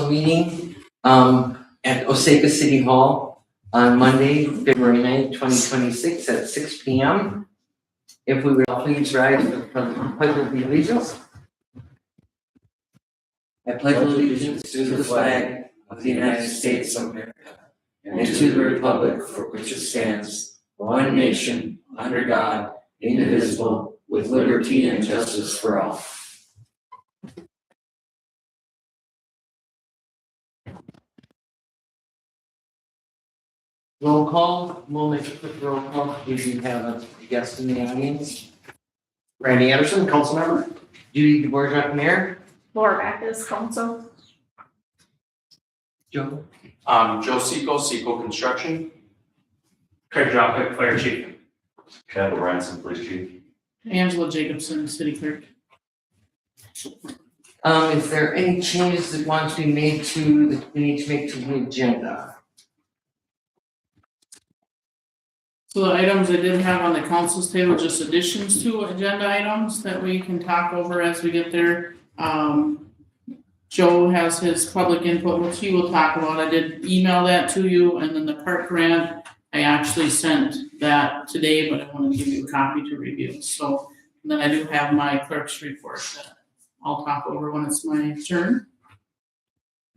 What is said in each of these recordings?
council meeting at Osakis City Hall on Monday, February 9th, 2026 at 6 p.m. If we would all please rise for the pledge of allegiance. I pledge allegiance to the flag of the United States of America and to the republic for which it stands, one nation, under God, indivisible, with liberty and justice for all. Roll call, we'll make a quick roll call. We do have a guest in the audience. Randy Anderson, council member. Judy Dvorak, Mayor. Laura Backus, council. Joe. Joe Seco Construction. Craig Droppick, Fire Chief. Chad Ransom, Police Chief. Angela Jacobson, City Clerk. Is there any changes that want to be made that we need to make to the agenda? So the items I did have on the council's table, just additions to agenda items that we can talk over as we get there. Joe has his public input, which he will talk about. I did email that to you, and then the park grant, I actually sent that today, but I want to give you a copy to review. So then I do have my clerk's report that I'll talk over when it's my turn.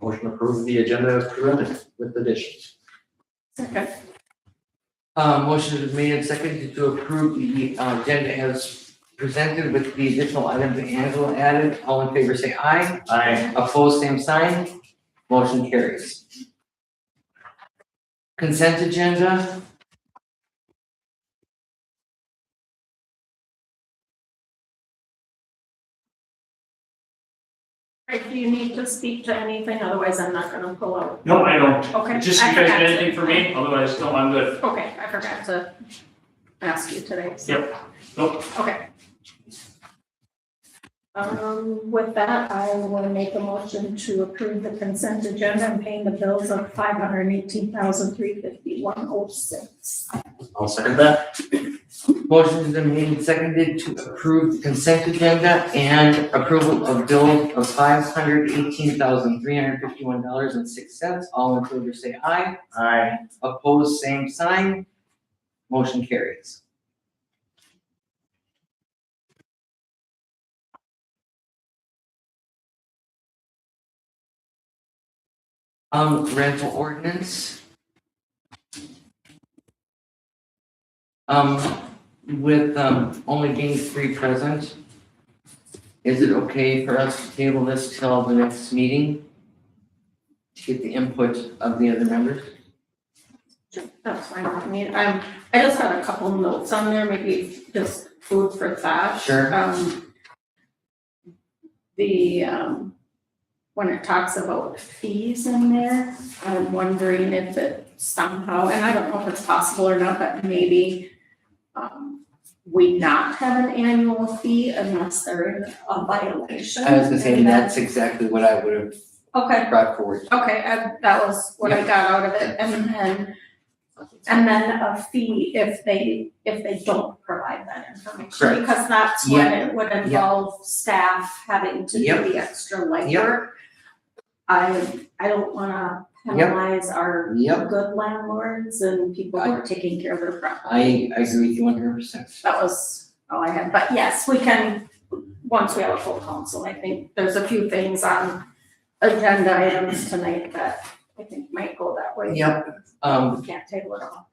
Motion to approve the agenda as presented with additions. Second. Motion is made and seconded to approve the agenda as presented with the additional items that Angela added. All in favor say aye. Aye. Opposed, same sign. Motion carries. Consent agenda. Right, do you need to speak to anything? Otherwise, I'm not gonna pull out. No, I don't. Okay. Just I if you guys forgot got to- anything for me, otherwise, no, I'm good. Okay, I forgot to ask you today. so- Yep. Nope. Okay. With that, I will make a motion to approve the consent agenda and paying the bills of $518,351.06. I'll second that. Motion has been made and seconded to approve the consent agenda and approval of bill of $518,351.06. All in favor say aye. Aye. Opposed, same sign. Motion carries. Rental ordinance. With only being 3 present, is it okay for us to table this till the next meeting? To get the input of the other members? That's fine with me. I just had a couple notes on there, maybe just food for thought. Sure. When it talks about fees in there, I'm wondering if it somehow, and I don't know if it's possible or not, but maybe we not have an annual fee unless they're in a violation. I was gonna say, that's exactly what I would have Okay, brought forward. okay, that was what I got out of it, and then a fee if they don't provide that information. Correct. Because that's when it would involve staff having to do Yep. the extra legwork. Yep. I don't wanna penalize our Yep. good landlords and people who are taking care of their property. I agree with you 100%. That was all I had, but yes, we can, once we have a full council, I think there's a few things on agenda items tonight that I think might go that way. Yep. We can't table it all.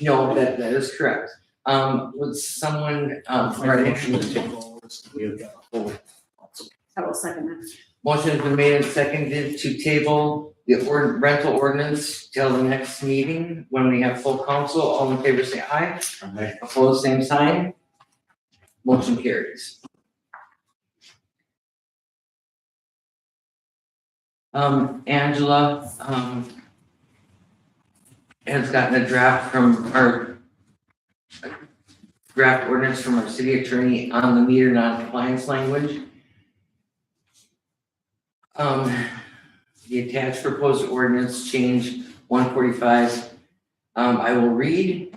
No, that is correct. Would someone, Motion to table. We've got a full. I will second that. motion has been made and seconded to table the rental ordinance till the next meeting when we have full council. All in favor say aye. Aye. Opposed, same sign. Motion carries. Angela, has gotten a draft ordinance from our city attorney on the meter non-compliance language. The attached proposed ordinance change 145. I will read.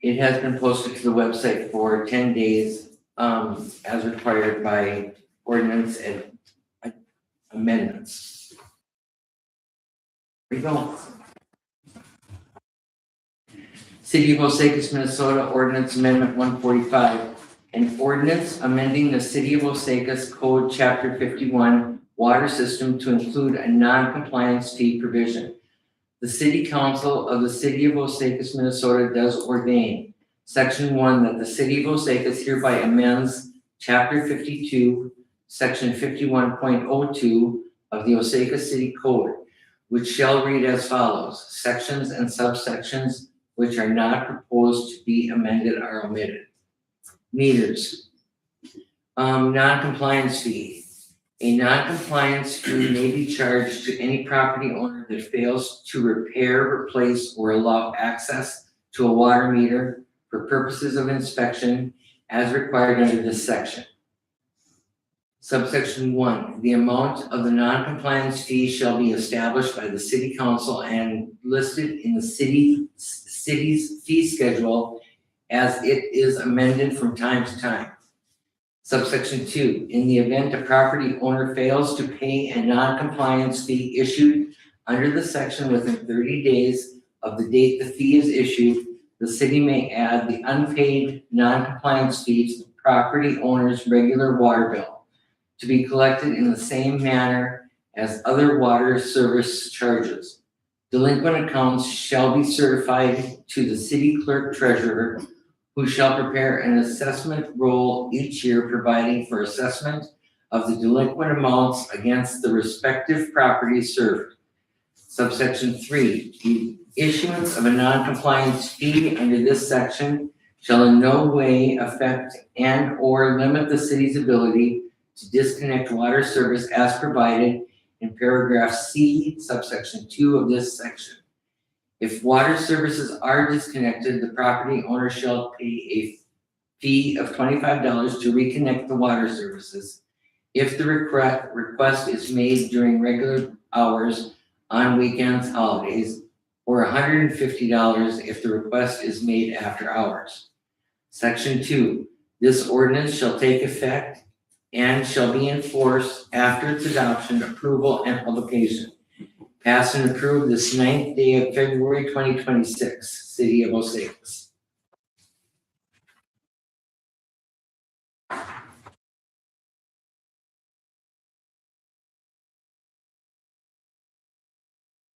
It has been posted to the website for 10 days, as required by ordinance. And amendments. Here we go. City of Osakis, Minnesota Ordinance Amendment 145. An ordinance amending the City of Osakis Code Chapter 51 Water System to include a non-compliance fee provision. The City Council of the City of Osakis, Minnesota does ordain, Section 1, that the City of Osakis hereby amends Chapter 52, Section 51.02 of the Osakis City Code, which shall read as follows. Sections and subsections which are not proposed to be amended are omitted. Meters. Non-compliance fee. A non-compliance fee may be charged to any property owner that fails to repair, replace, or allow access to a water meter for purposes of inspection as required under this section. Subsection 1, the amount of the non-compliance fee shall be established by the City Council and listed in the city's fee schedule as it is amended from time to time. Subsection 2, in the event a property owner fails to pay a non-compliance fee issued under the section within 30 days of the date the fee is issued, the city may add the unpaid non-compliance fee to the property owner's regular water bill to be collected in the same manner as other water service charges. Delinquent accounts shall be certified to the city clerk treasurer, who shall prepare an assessment roll each year providing for assessment of the delinquent amounts against the respective properties served. Subsection 3, the issuance of a non-compliance fee under this section shall in no way affect and or limit the city's ability to disconnect water service as provided in paragraph C, subsection 2 of this section. If water services are disconnected, the property owner shall pay a fee of $25 to reconnect the water services if the request is made during regular hours, on weekends, holidays, or $150 if the request is made after hours. Section 2, this ordinance shall take effect and shall be enforced after its adoption, approval, and publication. Passed and approved this 9th day of February 2026, City of Osakis.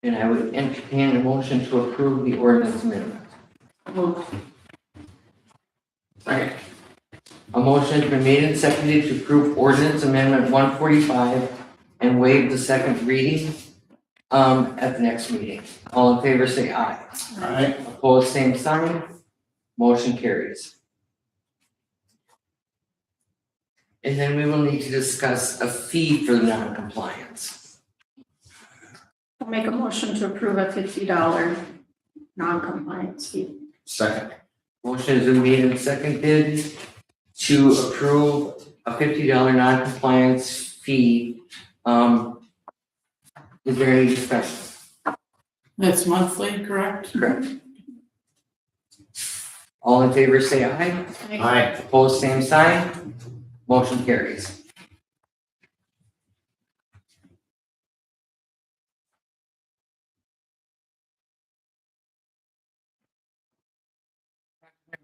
And I would entertain a motion to approve the ordinance amendment. Sorry. A motion has been made and seconded to approve ordinance amendment 145 and waive the second reading at the next meeting. All in favor say aye. Aye. Opposed, same sign. Motion carries. And then we will need to discuss a fee for non-compliance. I'll make a motion to approve a $50 non-compliance fee. Second. Motion has been made and seconded to approve a $50 non-compliance fee. Is there any discussion? That's monthly, correct? Correct. All in favor say aye. Aye. Opposed, same sign. Motion carries.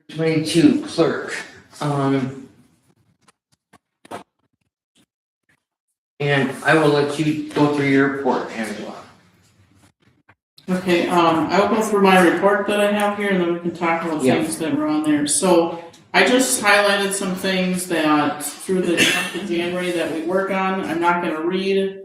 Number 22, clerk. And I will let you go through your report, Angela. Okay, I will go through my report that I have here and then we can talk about Yeah. things that were on there. So I just highlighted some things that through the month of January that we work on. I'm not gonna read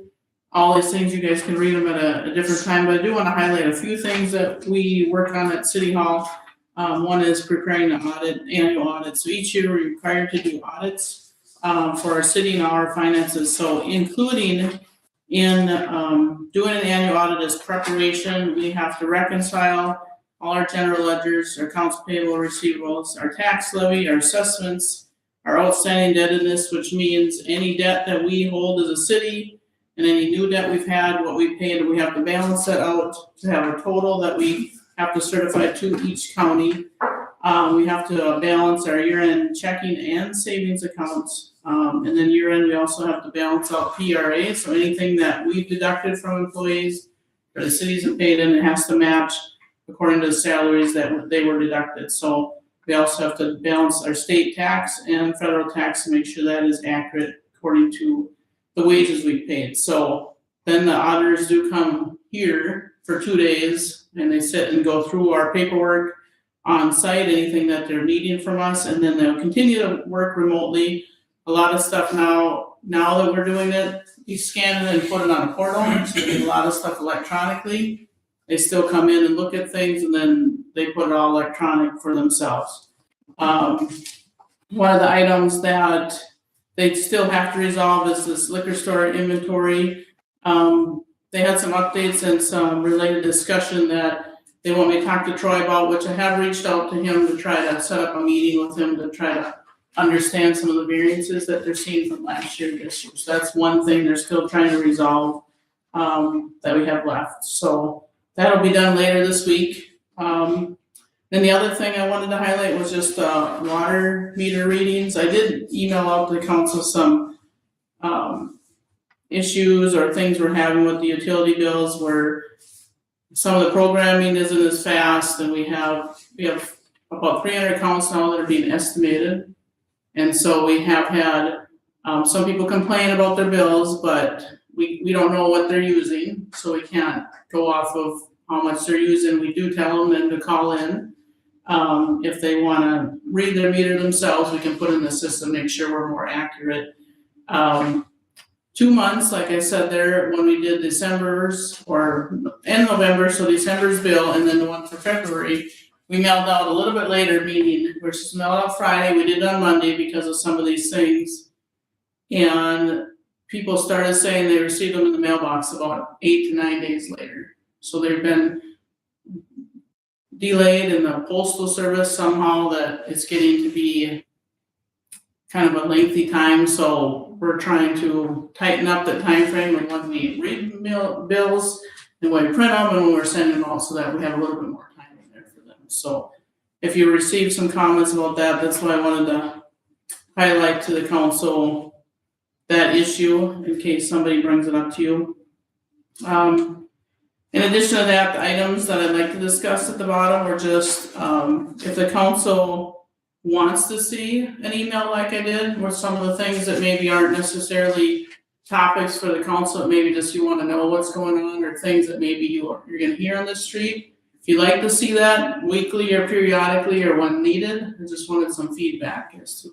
all these things, you guys can read them at a different time, but I do wanna highlight a few things that we work on at City Hall. One is preparing the annual audit. So each year we're required to do audits for our city and our finances. So including in doing an annual audit as preparation, we have to reconcile all our general ledgers, our accounts payable, receivables, our tax levy, our assessments, our outstanding indebtedness, which means any debt that we hold as a city and any new debt we've had, what we paid, we have to balance that out to have a total that we have to certify to each county. We have to balance our year-end checking and savings accounts. And then year end, we also have to balance out PRA, so anything that we've deducted from employees or the cities have paid in, it has to match according to the salaries that they were deducted. So we also have to balance our state tax and federal tax to make sure that is accurate according to the wages we paid. So then the auditors do come here for 2 days and they sit and go through our paperwork on site, anything that they're needing from us, and then they'll continue to work remotely. A lot of stuff now that we're doing it, you scan it and put it on a portal, so we do a lot of stuff electronically. They still come in and look at things and then they put it all electronic for themselves. One of the items that they still have to resolve is this liquor store inventory. They had some updates and some related discussion that they want me to talk to Troy about, which I have reached out to him to try to set up a meeting with him to try to understand some of the variances that they're seeing from last year to this year. So that's one thing they're still trying to resolve, that we have left. So that'll be done later this week. Then the other thing I wanted to highlight was just water meter readings. I did email out to the council some issues or things we're having with the utility bills where some of the programming isn't as fast, and we have about 300 accounts now that are being estimated. And so we have had some people complain about their bills, but we don't know what they're using, so we can't go off of how much they're using. We do tell them then to call in. If they wanna read their meter themselves, we can put in the system, make sure we're more accurate. 2 months, like I said there, when we did December's or in November, so December's bill, and then the one for February, we mailed out a little bit later, meaning we're supposed to mail out Friday, we did it on Monday because of some of these things. And people started saying they received them in the mailbox about 8 to 9 days later. So they've been delayed in the postal service somehow, that it's getting to be kind of a lengthy time, so we're trying to tighten up the time frame and when we read bills and when we print them and when we're sending them out, so that we have a little bit more time in there for them. So if you receive some comments about that, that's why I wanted to highlight to the council that issue in case somebody brings it up to you. In addition to that, the items that I'd like to discuss at the bottom are just, if the council wants to see an email like I did, with some of the things that maybe aren't necessarily topics for the council, maybe just you wanna know what's going on, or things that maybe you're gonna hear on the street. If you'd like to see that weekly or periodically or when needed, I just wanted some feedback as to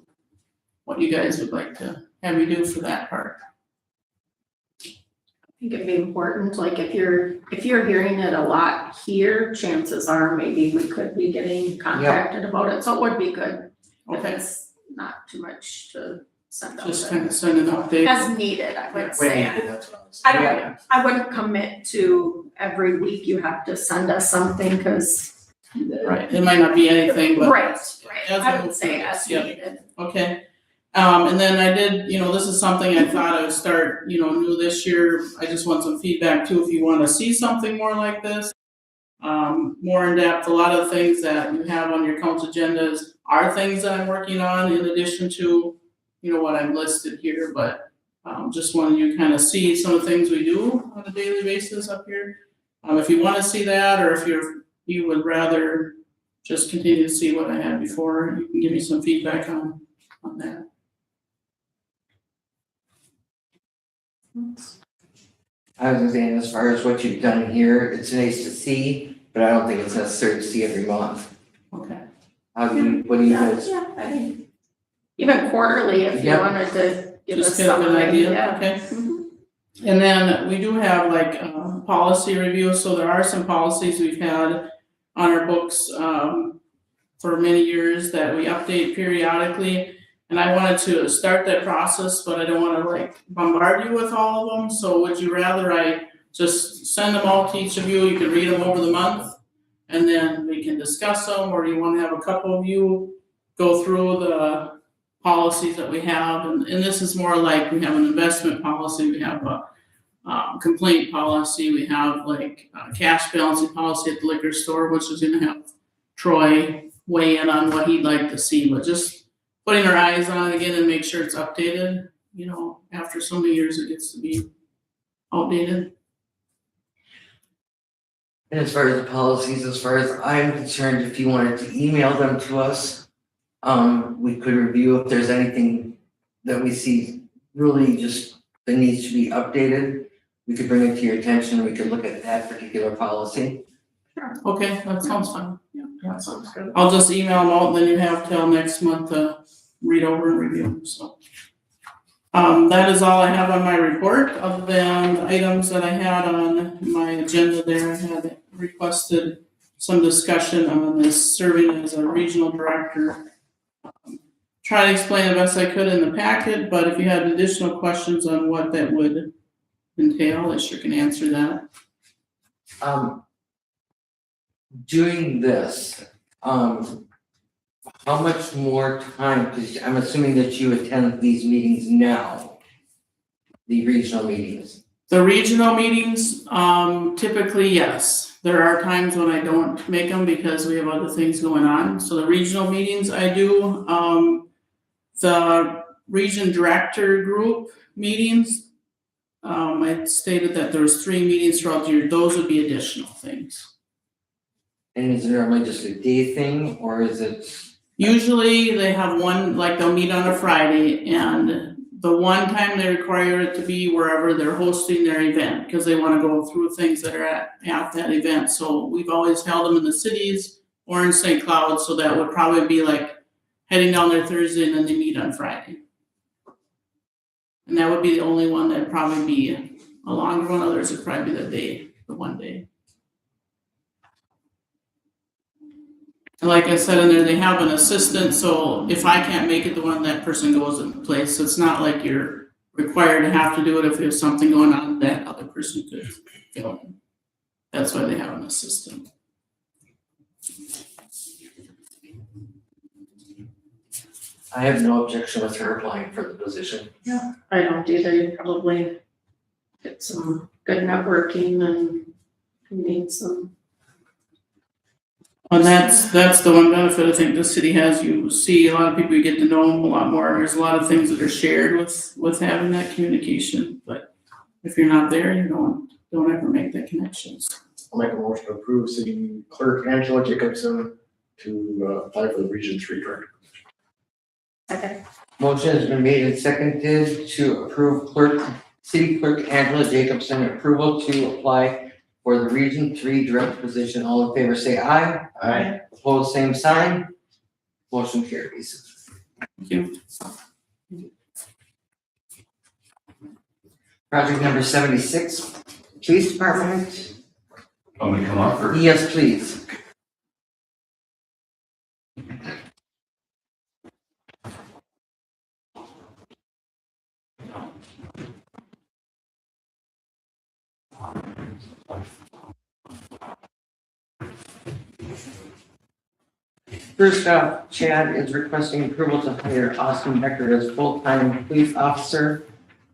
what you guys would like to have me do for that part. I think it'd be important, like if you're hearing it a lot here, chances are maybe we could be getting contacted about it, so it would be good. If Okay, it's not too much to send out. just kind of send an update. As needed, I would When say. needed, that's what I was. I wouldn't commit to every week you have to send us something, cause. Right, it might not be anything, but. Right, as I we would say move as through this, needed. Okay, and then I did, this is something I thought I would start, new this year. I just want some feedback too, if you wanna see something more like this. More in depth, a lot of things that you have on your council agendas are things that I'm working on in addition to, what I've listed here, but just wanted you to kind of see some of the things we do on a daily basis up here. If you wanna see that, or if you would rather just continue to see what I had before, you can give me some feedback on that. I was saying, as far as what you've done here, it's nice to see, but I don't think it's necessary to see every month. Okay. What do you guys? Yeah, I think even quarterly, if you Yeah. wanted to give us Just get a some good idea, yeah. okay. Mhm. And then we do have like policy review, so there are some policies we've had on our books for many years that we update periodically. And I wanted to start that process, but I don't wanna like bombard you with all of them, so would you rather I just send them all to each of you, you can read them over the month? And then we can discuss them, or do you wanna have a couple of you go through the policies that we have? And this is more like, we have an investment policy, we have a complaint policy, we have like a cash balancing policy at the liquor store, which is gonna have Troy weigh in on what he'd like to see, but just putting our eyes on it again and make sure it's updated. You know, after so many years, it gets to be outdated. And as far as the policies, as far as I'm concerned, if you wanted to email them to us, we could review if there's anything that we see really just that needs to be updated. We could bring it to your attention, we could look at that particular policy. Okay, that sounds fine. Yeah. That sounds good. I'll just email them out, and then you have till next month to read over and review, so. That is all I have on my report, other than the items that I had on my agenda there. I had requested some discussion on this serving as a regional director. Try to explain the best I could in the packet, but if you had additional questions on what that would entail, I sure can answer that. Doing this, how much more time, because I'm assuming that you attend these meetings now, the regional meetings. The regional meetings, typically, yes. There are times when I don't make them because we have other things going on. So the regional meetings I do, the region director group meetings, I stated that there was 3 meetings throughout the year. Those would be additional things. And is it normally just a day thing, or is it? Usually they have one, like they'll meet on a Friday, and the one time they require it to be wherever they're hosting their event, because they want to go through things that are at that event. So we've always held them in the cities or in St. Cloud, so that would probably be like heading down there Thursday and then they meet on Friday. And that would be the only one that'd probably be a longer one, others would probably be the one day. And like I said in there, they have an assistant, so if I can't make it, the one that person goes in place. So it's not like you're required to have to do it if there's something going on that other person could fill in. That's why they have an assistant. I have no objection with her applying for the position. I don't either. You probably get some good networking and meet some. And that's the one benefit I think the city has. You see a lot of people, you get to know them a lot more. There's a lot of things that are shared with having that communication. But if you're not there, you don't ever make that connections. I'll make a motion to approve city clerk Angela Jacobson to apply for the Region 3 director. Okay. Motion has been made and seconded to approve city clerk Angela Jacobson approval to apply for the Region 3 director position. All in favor say aye. Aye. Opposed, same sign. Motion carries. Thank you. Project number 76, Police Department. Want me to come up or? Yes, please. First up, Chad is requesting approval to hire Austin Becker as full-time police officer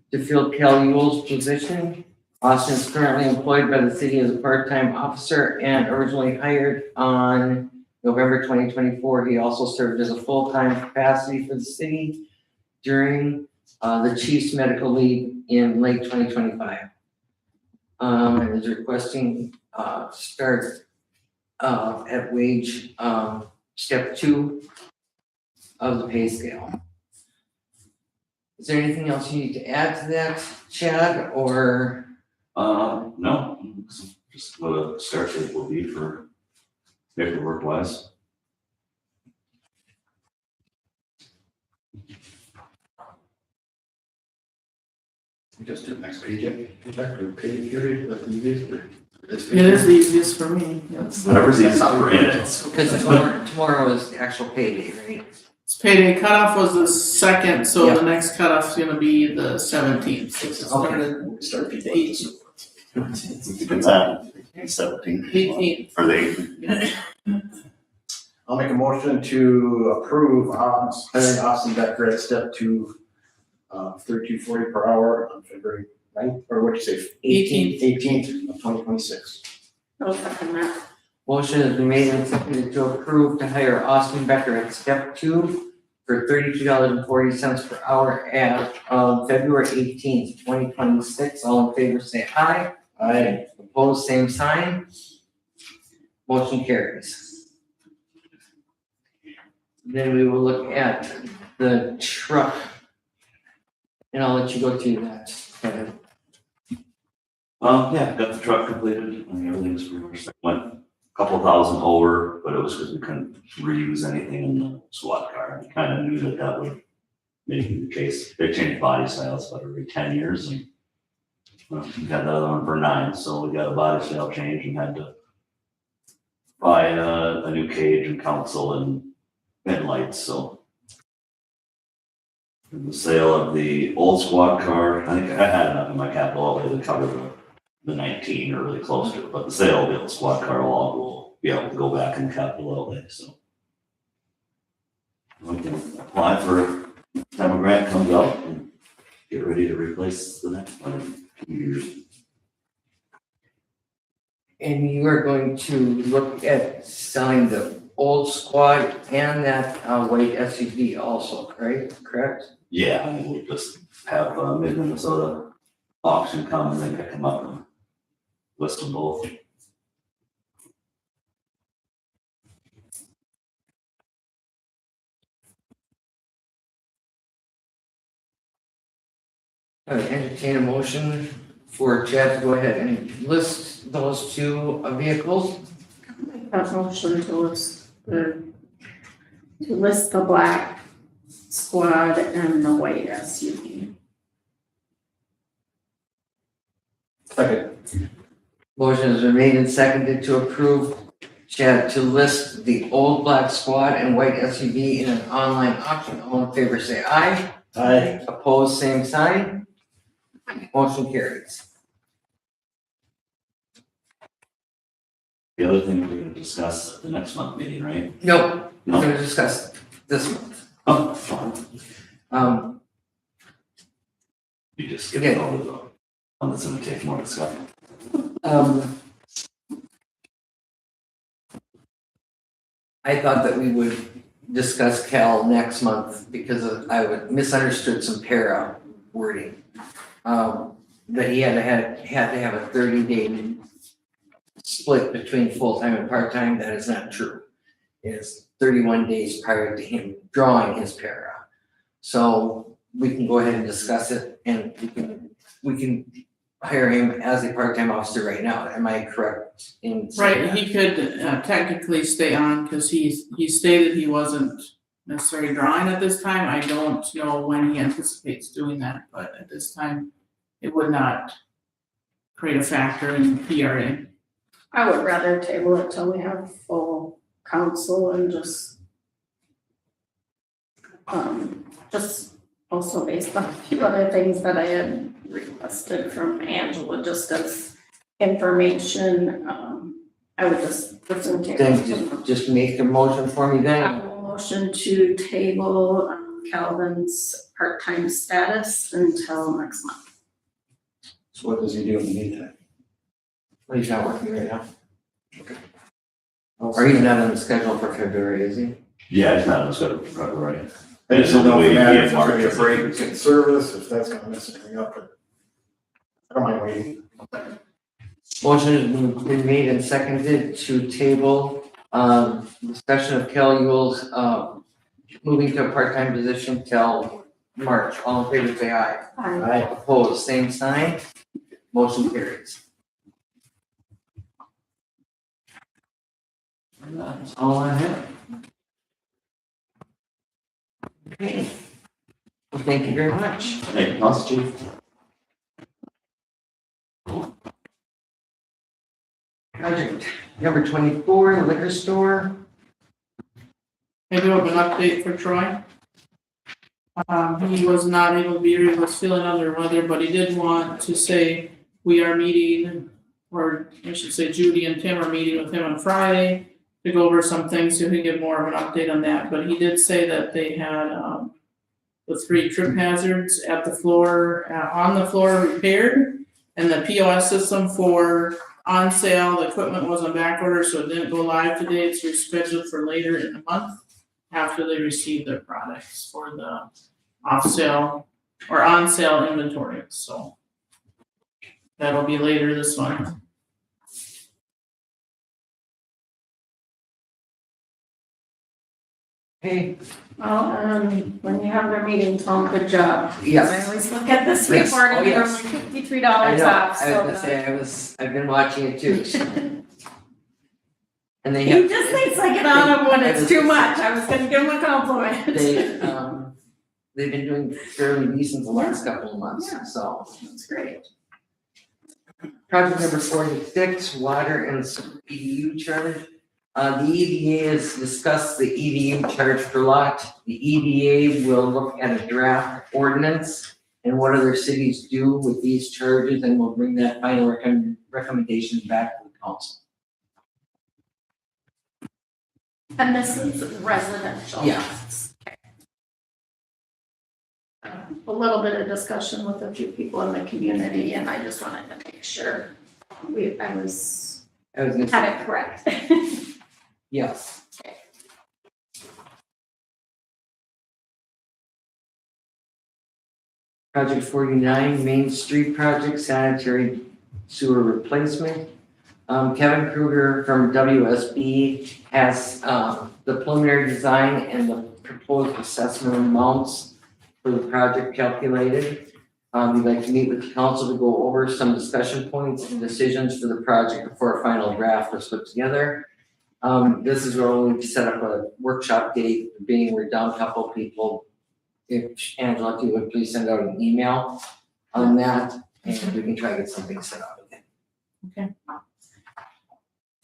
to fill Cal Ewell's position. Austin is currently employed by the city as a part-time officer and originally hired on November 2024. He also served as a full-time capacity for the city during the chief's medical leave in late 2025. And is requesting start at wage step 2 of the pay scale. Is there anything else you need to add to that, Chad, or? No, just what a start date will be for paperwork wise. Just do the next page, director pay period, like the easiest. It is the easiest for me. Yes. Whatever's easiest for you. Because tomorrow is the actual pay day, right? It's payday cutoff was the 2nd, so Yep. the next cutoff's gonna be the 17th. So it started Start the the 18th. It's at 17. 18th. For the 18th. I'll make a motion to approve hiring Austin Becker at step 2, $32.40 per hour on February 9th, or what'd you say? 18th of 2026. I'll second that. Motion has been made and seconded to approve to hire Austin Becker at step 2 for for $32.40 per hour as of February 18th, 2026. All in favor, say aye. Aye. Opposed, same sign. Motion carries. Then we will look at the truck. And I'll let you go through that. Kevin. Yeah, got the truck completed, and everything's pretty much went a couple thousand over, but it was because we couldn't reuse anything in the squad car. We kind of knew that that would maybe be the case. They changed body styles about every 10 years, and we got the other one for 9, so we got a body style change and had to buy a new cage and console and headlights, so. And the sale of the old squad car, I think I had enough in my capital outlay to cover the 19 or really close to it, but the sale of the old squad car will be able to go back in the capital outlay, so. We can apply for time a grant comes up and get ready to replace the next one in 2 years. And you are going to look at selling the old squad and that white SUV also, right? Correct? Yeah, I mean, we'll just have Mid-Minnesota auction come and then pick them up and list them both. I would entertain a motion for Chad to go ahead and list those two vehicles. That motion to list the black squad and the white SUV. Second. Motion has been made and seconded to approve Chad to list the old black squad and white SUV in an online auction. All in favor, say aye. Aye. Opposed, same sign. Motion carries. The other thing we're gonna discuss at the next month meeting, right? Nope, we're No. gonna discuss this month. Oh, fine. You just skip Okay. over the one that's gonna take more discussion. I thought that we would discuss Cal next month because I would misunderstood some para wording. That he had to have a 30-day split between full-time and part-time. That is not true. It's 31 days prior to him drawing his para. So we can go ahead and discuss it and we can hire him as a part-time officer right now. Am I correct in saying Right, that? he could technically stay on, cause he stated he wasn't necessarily drawing at this time. I don't know when he anticipates doing that, but at this time, it would not create a factor in PRA. I would rather table it till we have full council and just also based on a few other things that I had requested from Angela, just as information, I would just listen to. Then just make a motion for me I then. will motion to table Calvin's part-time status until next month. So what does he do in the meantime? Well, he's not working right now. Or he's not on the schedule for February, is he? Yeah, it's not, it's got to, right. I just don't know if it matters if Yeah, there's gonna be a March. break in service, if that's gonna mess anything up, but I don't mind waiting. Motion has been made and seconded to table, discussion of Cal Yule's, moving to a part-time position till March. All in favor, say aye. Aye. Opposed, same sign. Motion carries. And that's all I have. Okay. Well, thank you very much. Hey, Council Chief. Project number 24, liquor store. I do have an update for Troy. He was not able to be here, he was feeling under the weather, but he did want to say we are meeting, or I should say Judy and Tim are meeting with him on Friday to go over some things, so he can get more of an update on that, but he did say that they had, the 3 trip hazards at the floor, on the floor repaired, and the POS system for on sale, the equipment was on back order, so it didn't go live today, it's rescheduled for later in the month. after they receive their products for the off sale or on sale inventory, so. That'll be later this month. Hey, Well, when you have their meeting, tell them good job. yes. I always look at this Yes. report Oh, and they're yes. like $53 I know, off, I so. was gonna say, I've been watching it too. And they He have, just thinks I get on him when it's too much. I was gonna give him a compliment. they've been doing fairly decent the last couple of months, Yeah. so. That's great. Project number 46, water and EDU charge. The EDA has discussed the EDU charge per lot. The EDA will look at a draft ordinance and what other cities do with these charges, and we'll bring that final recommendation back to the council. And this is residential. Yeah. A little bit of discussion with a few people in the community, and I just wanted to make sure I was, I was gonna say, had it correct. yes. Project 49, Main Street Project, sanitary sewer replacement. Kevin Kruger from WSB has the preliminary design and the proposed assessment amounts for the project calculated. We'd like to meet with the council to go over some discussion points and decisions for the project before a final draft is put together. This is where we set up a workshop date, being we're down a couple of people. If Angela, if you would please send out an email on that, and we can try to get something set up again. Okay.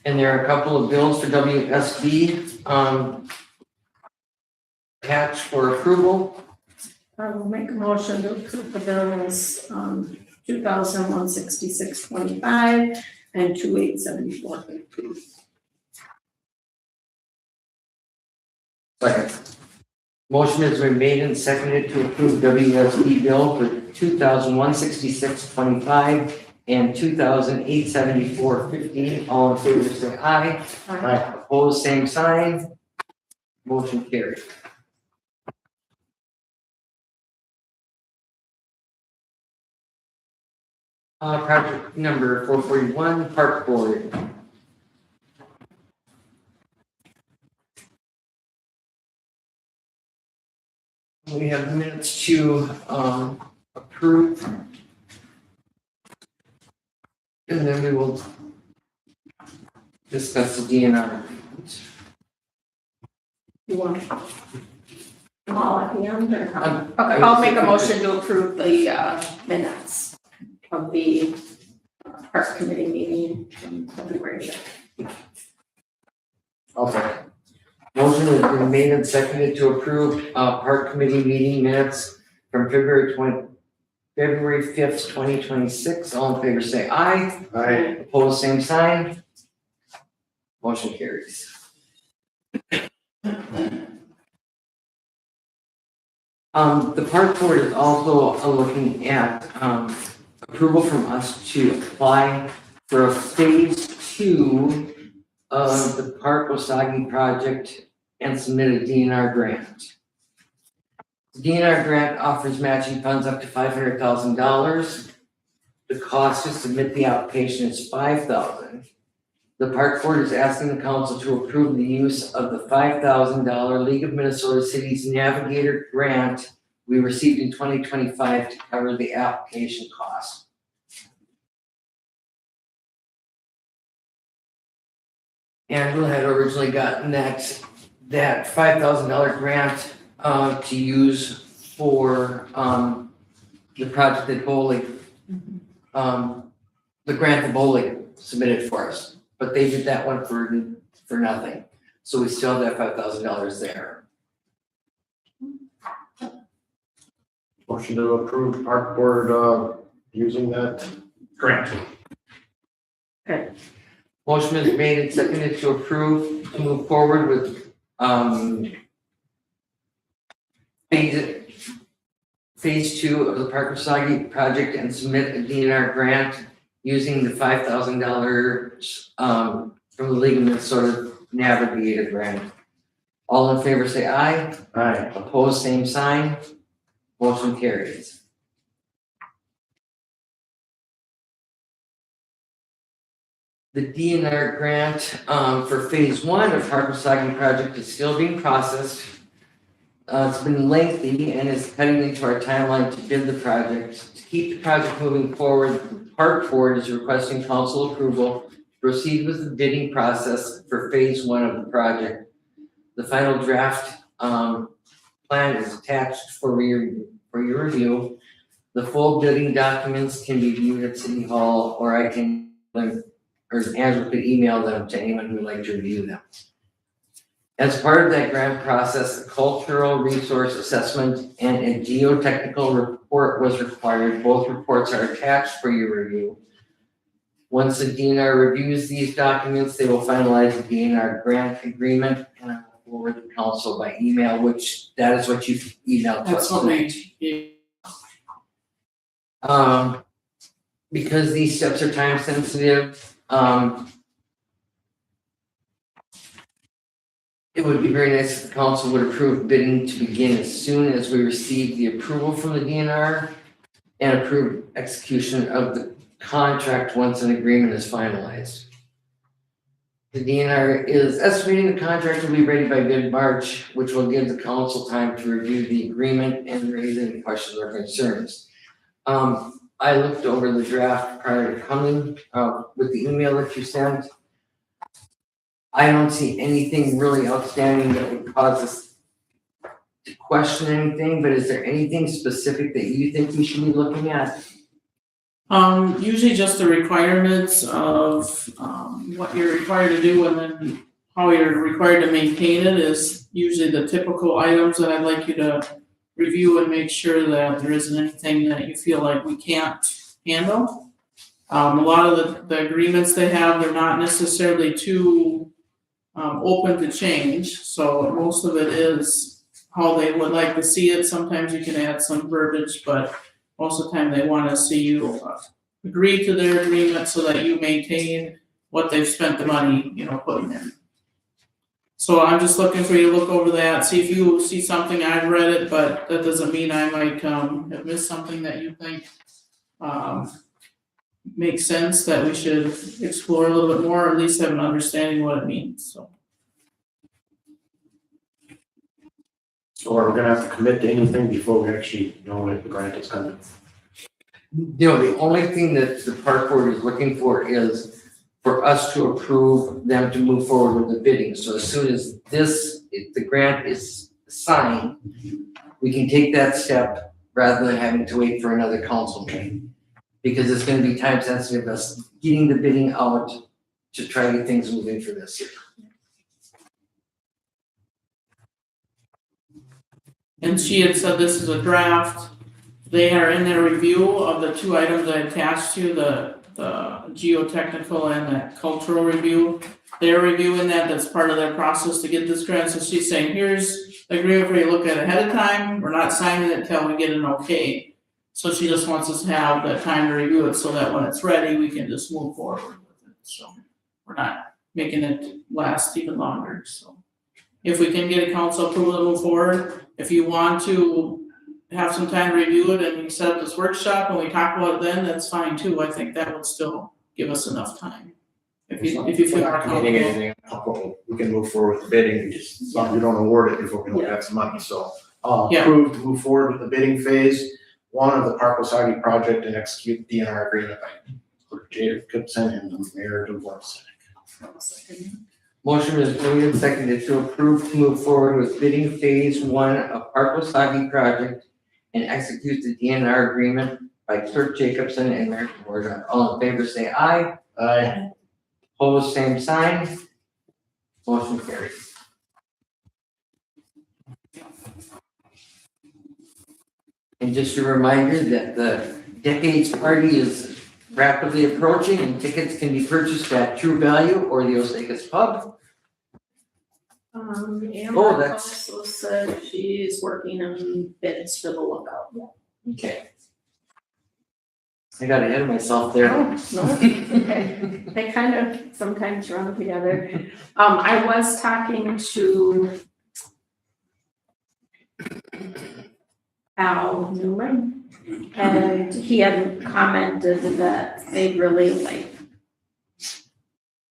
And there are a couple of bills for WSB, attached for approval. I will make a motion to approve the bills, 2001-6625 and 2874. Second. Motion has been made and seconded to approve WSB bill for 2001-6625 and 2008-7415. All in favor say aye. Aye. Opposed, same sign. Motion carried. Project number 441, Park Board. We have minutes to approve. And then we will discuss the DNR. You want them all at the end, or? Um, Okay, I'll make a motion to approve the minutes of the park committee meeting from February. I'll second. Motion has been made and seconded to approve park committee meeting minutes from February 5th, 2026. All in favor say aye. Aye. Opposed, same sign. Motion carries. The park board is also looking at approval from us to apply for a phase 2 of the Park Osakis project and submit a DNR grant. The DNR grant offers matching funds up to $500,000. The cost to submit the application is $5,000. The park board is asking the council to approve the use of the $5,000 League of Minnesota Cities Navigator grant we received in 2025 to cover the application cost. Angela had originally gotten that $5,000 grant to use for the project that Bowley, the grant that Bowley submitted for us. But they did that one for nothing. So we still have that $5,000 there. Motion to approve park board, using that grant. Motion is made and seconded to approve, to move forward with phase 2 of the Park Osakis project and submit a DNR grant using the $5,000 from the League of Minnesota Navigator grant. All in favor say aye. Aye. Opposed, same sign. Motion carries. The DNR grant for phase one of Park Osaki project is still being processed. It's been lengthy and is cutting into our timeline to bid the project. To keep the project moving forward, the Park Board is requesting council approval to proceed with the bidding process for phase one of the project. The final draft plan is attached for your review. The full bidding documents can be viewed at City Hall, or Andrew could email them to anyone who would like to review them. As part of that grant process, a cultural resource assessment and a geotechnical report was required. Both reports are attached for your review. Once the DNR reviews these documents, they will finalize the DNR grant agreement and I will forward the council by email, which that is what you emailed to us That's what tonight. Because these steps are time sensitive, it would be very nice if the council would approve bidding to begin as soon as we receive the approval from the DNR and approve execution of the contract once an agreement is finalized. The DNR is estimating the contract will be ready by mid-March, which will give the council time to review the agreement and raise any questions or concerns. I looked over the draft prior to coming, with the email that you sent. I don't see anything really outstanding that would cause us to question anything, but is there anything specific that you think we should be looking at? Usually just the requirements of, what you're required to do and then how you're required to maintain it is usually the typical items that I'd like you to review and make sure that there isn't anything that you feel like we can't handle. A lot of the agreements they have, they're not necessarily too open to change, so most of it is how they would like to see it. Sometimes you can add some verbiage, but most of the time they want to see you agree to their agreement so that you maintain what they've spent the money, putting in. So I'm just looking for you to look over that, see if you see something. I've read it, but that doesn't mean I might have missed something that you think makes sense that we should explore a little bit more, or at least have an understanding what it means, so. So are we gonna have to commit to anything before we actually know if the grant is coming? The only thing that the park board is looking for is for us to approve them to move forward with the bidding. So as soon as if the grant is signed, we can take that step rather than having to wait for another council meeting. Because it's gonna be time sensitive, us getting the bidding out to try to get things moving for this year. And she had said this is a draft. They are in their review of the two items I attached to, the geotechnical and the cultural review. They're reviewing that, that's part of their process to get this grant. So she's saying, here's the agreement for you to look at ahead of time. We're not signing it until we get an okay. So she just wants us to have that time to review it so that when it's ready, we can just move forward with it. So we're not making it last even longer, so. If we can get a council approval to move forward, if you want to have some time to review it and we set up this workshop and we talk about it then, that's fine too. I think that would still give us enough time. If you feel We're not committing comfortable. anything, we can move forward with the bidding, just as long as we don't award it before we don't have some money, so. Yeah. Approve to move forward with the bidding phase one of the Park Osaki project and execute the DNR agreement by Jada Gibson and the Mayor DeVos. Motion is moved and seconded to approve to move forward with bidding phase one of Park Osaki project and execute the DNR agreement by Clerk Jacobson and Mayor DeVos. All in favor say aye. Aye. Opposed, same sign. Motion carries. And just a reminder that the Decades Party is rapidly approaching and tickets can be purchased at True Value or the Osakis Pub. Amber that's- also said she's working on bids for the lookout. Okay. I got ahead of myself there. No, okay. They kind of sometimes run together. I was talking to Al Newman. And he had commented that they'd really like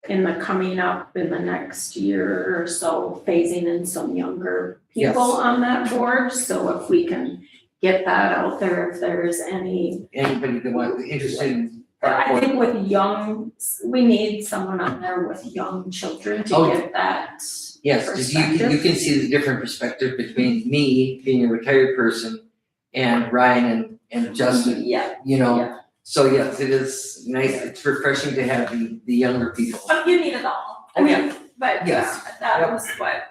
in the coming up in the next year or so, phasing in some younger people Yes. on that board. So if we can get that out there, if there's any, Anybody that wants, interested in. I think with young, we need someone on there with young children to Oh, get that. Yes, because you can see the different perspective between me being a retired person and Ryan and Justin, Yeah, you know. yeah. So yes, it is nice, it's refreshing to have the younger people. But you need it all. I Oh, yeah. mean, but Yes. that Yep. was what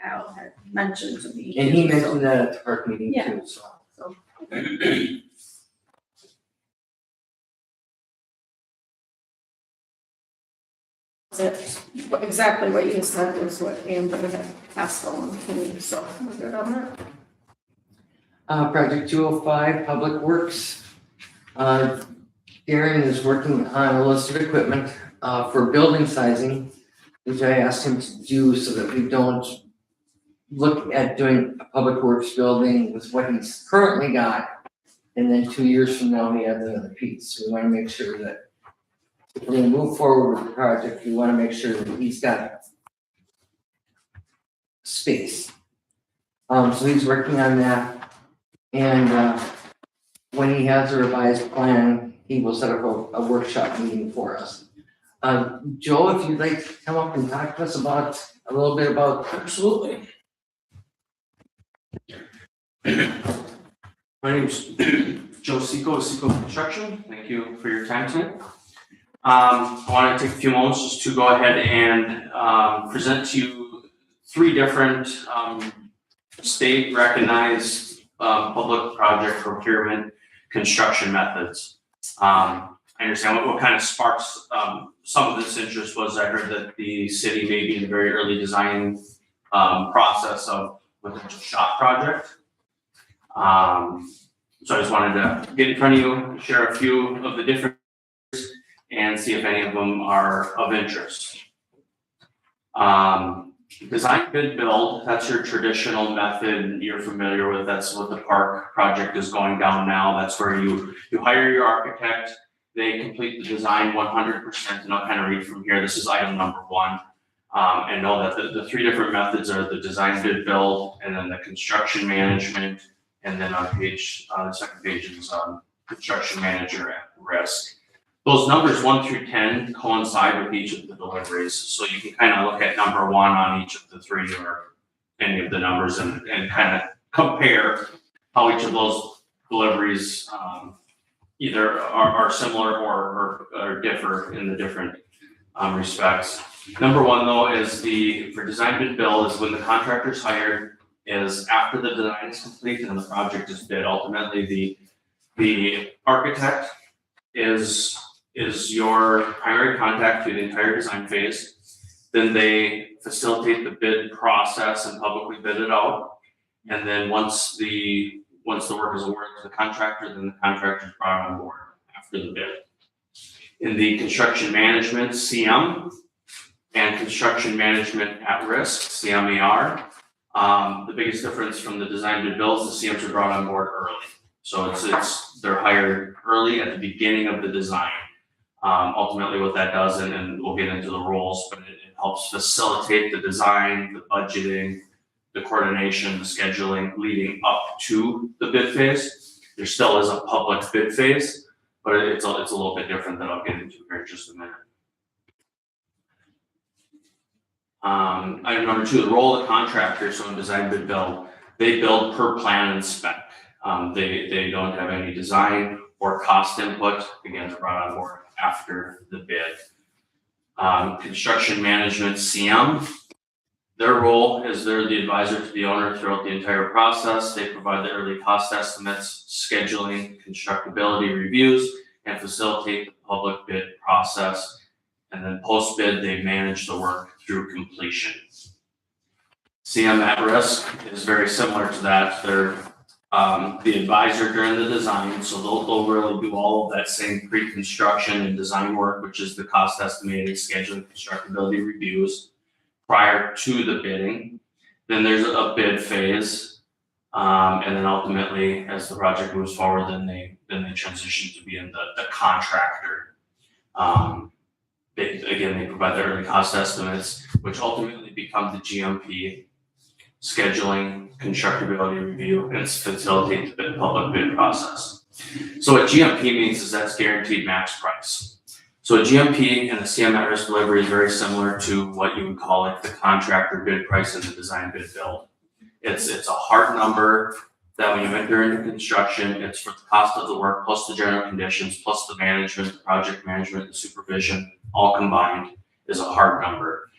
Al had mentioned to me. And he too, so- mentioned that at the park meeting Yeah. too, so. so. That's exactly what you said was what Amber had passed on to me, so we're good on that. Project 205, Public Works. Darren is working on a list of equipment, for building sizing, which I asked him to do so that we don't look at doing a Public Works building with what he's currently got. And then 2 years from now, he adds another piece. So we wanna make sure that if we're gonna move forward with the project, we wanna make sure that he's got space. So he's working on that. And when he has a revised plan, he will set up a workshop meeting for us. Joe, if you'd like to come up and talk to us about, a little bit about. Absolutely. My name's Joe Seco, Seco Construction. Thank you for your time tonight. I want to take a few moments just to go ahead and present to you 3 different state recognized public project procurement construction methods. I understand what kind of sparks some of this interest was I heard that the city may be in a very early design process of potential shop project. So I just wanted to get in front of you, share a few of the different and see if any of them are of interest. Design, bid, build, that's your traditional method you're familiar with. That's what the park project is going down now. That's where you hire your architect, they complete the design 100%, and I'll kind of read from here. This is item number 1. And know that the 3 different methods are the design, bid, build, and then the construction management, and then on the second page is construction manager at risk. Those numbers 1 through 10 coincide with each of the deliveries, so you can kind of look at number 1 on each of the 3 or any of the numbers and kind of compare how each of those deliveries either are similar or differ in the different respects. Number 1 though is for design, bid, build is when the contractor's hired, is after the design is complete and the project is bid. Ultimately, the architect is your primary contact through the entire design phase. Then they facilitate the bid process and publicly bid it out. And then once the work is awarded to the contractor, then the contractor is brought on board after the bid. In the construction management, CM, and construction management at risk, CMAR, the biggest difference from the design bid builds, the CMs are brought on board early. So they're hired early at the beginning of the design. Ultimately what that does, and we'll get into the roles, but it helps facilitate the design, the budgeting, the coordination, the scheduling leading up to the bid phase. There still is a public bid phase, but it's a little bit different that I'll get into here in just a minute. Item number 2, the role of the contractor. So in design, bid, build, they build per plan and spec. They don't have any design or cost input. Again, they're brought on board after the bid. Construction management, CM. Their role is they're the advisor to the owner throughout the entire process. They provide the early cost estimates, scheduling, constructability reviews, and facilitate the public bid process. And then post-bid, they manage the work through completion. CM at risk is very similar to that. They're the advisor during the design, so they'll really do all of that same pre-construction and design work, which is the cost estimating, scheduling, constructability reviews prior to the bidding. Then there's a bid phase, And then ultimately, as the project moves forward, then they transition to being the contractor. They provide the early cost estimates, which ultimately become the GMP, scheduling, constructability review, and facilitate the public bid process. So what GMP means is that's guaranteed max price. So a GMP and the CM at risk delivery is very similar to what you would call like the contractor bid price and the design bid build. It's a hard number that when you enter into construction, it's for the cost of the work plus the general conditions, plus the management, the project management, the supervision, all combined is a hard number.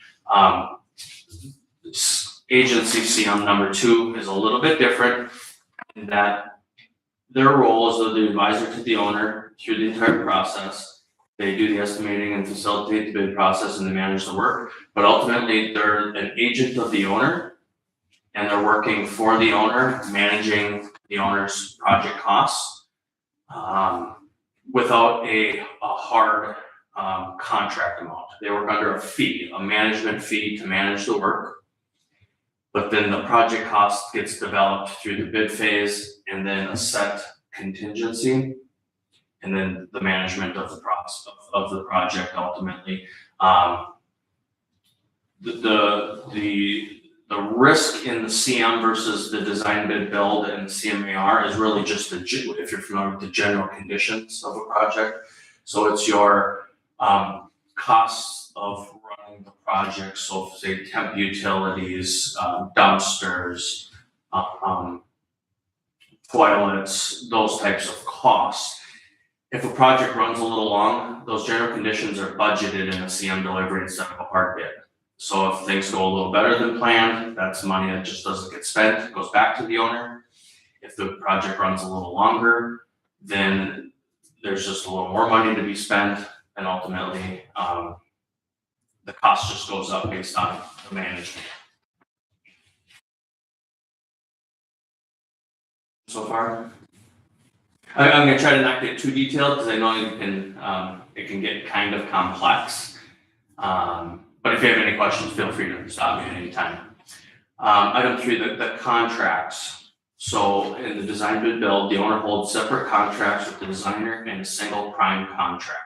Agency CM number 2 is a little bit different in that their role is the advisor to the owner through the entire process. They do the estimating and facilitate the bid process and they manage the work, but ultimately they're an agent of the owner and they're working for the owner, managing the owner's project costs without a hard contract amount. They work under a fee, a management fee to manage the work. But then the project cost gets developed through the bid phase and then a set contingency. And then the management of the process of the project ultimately. The risk in the CM versus the design bid build and the CMAR is really just if you're familiar with the general conditions of a project. So it's your costs of running the project. So say temp utilities, dumpsters, toilets, those types of costs. If a project runs a little long, those general conditions are budgeted in a CM delivery instead of a hard bid. So if things go a little better than planned, that's money that just doesn't get spent, it goes back to the owner. If the project runs a little longer, then there's just a little more money to be spent, and ultimately, the cost just goes up based on the management. So far? I'm gonna try to not get too detailed because I know it can get kind of complex. But if you have any questions, feel free to stop me at any time. Item 3, the contracts. So in the design bid build, the owner holds separate contracts with the designer and a single prime contractor.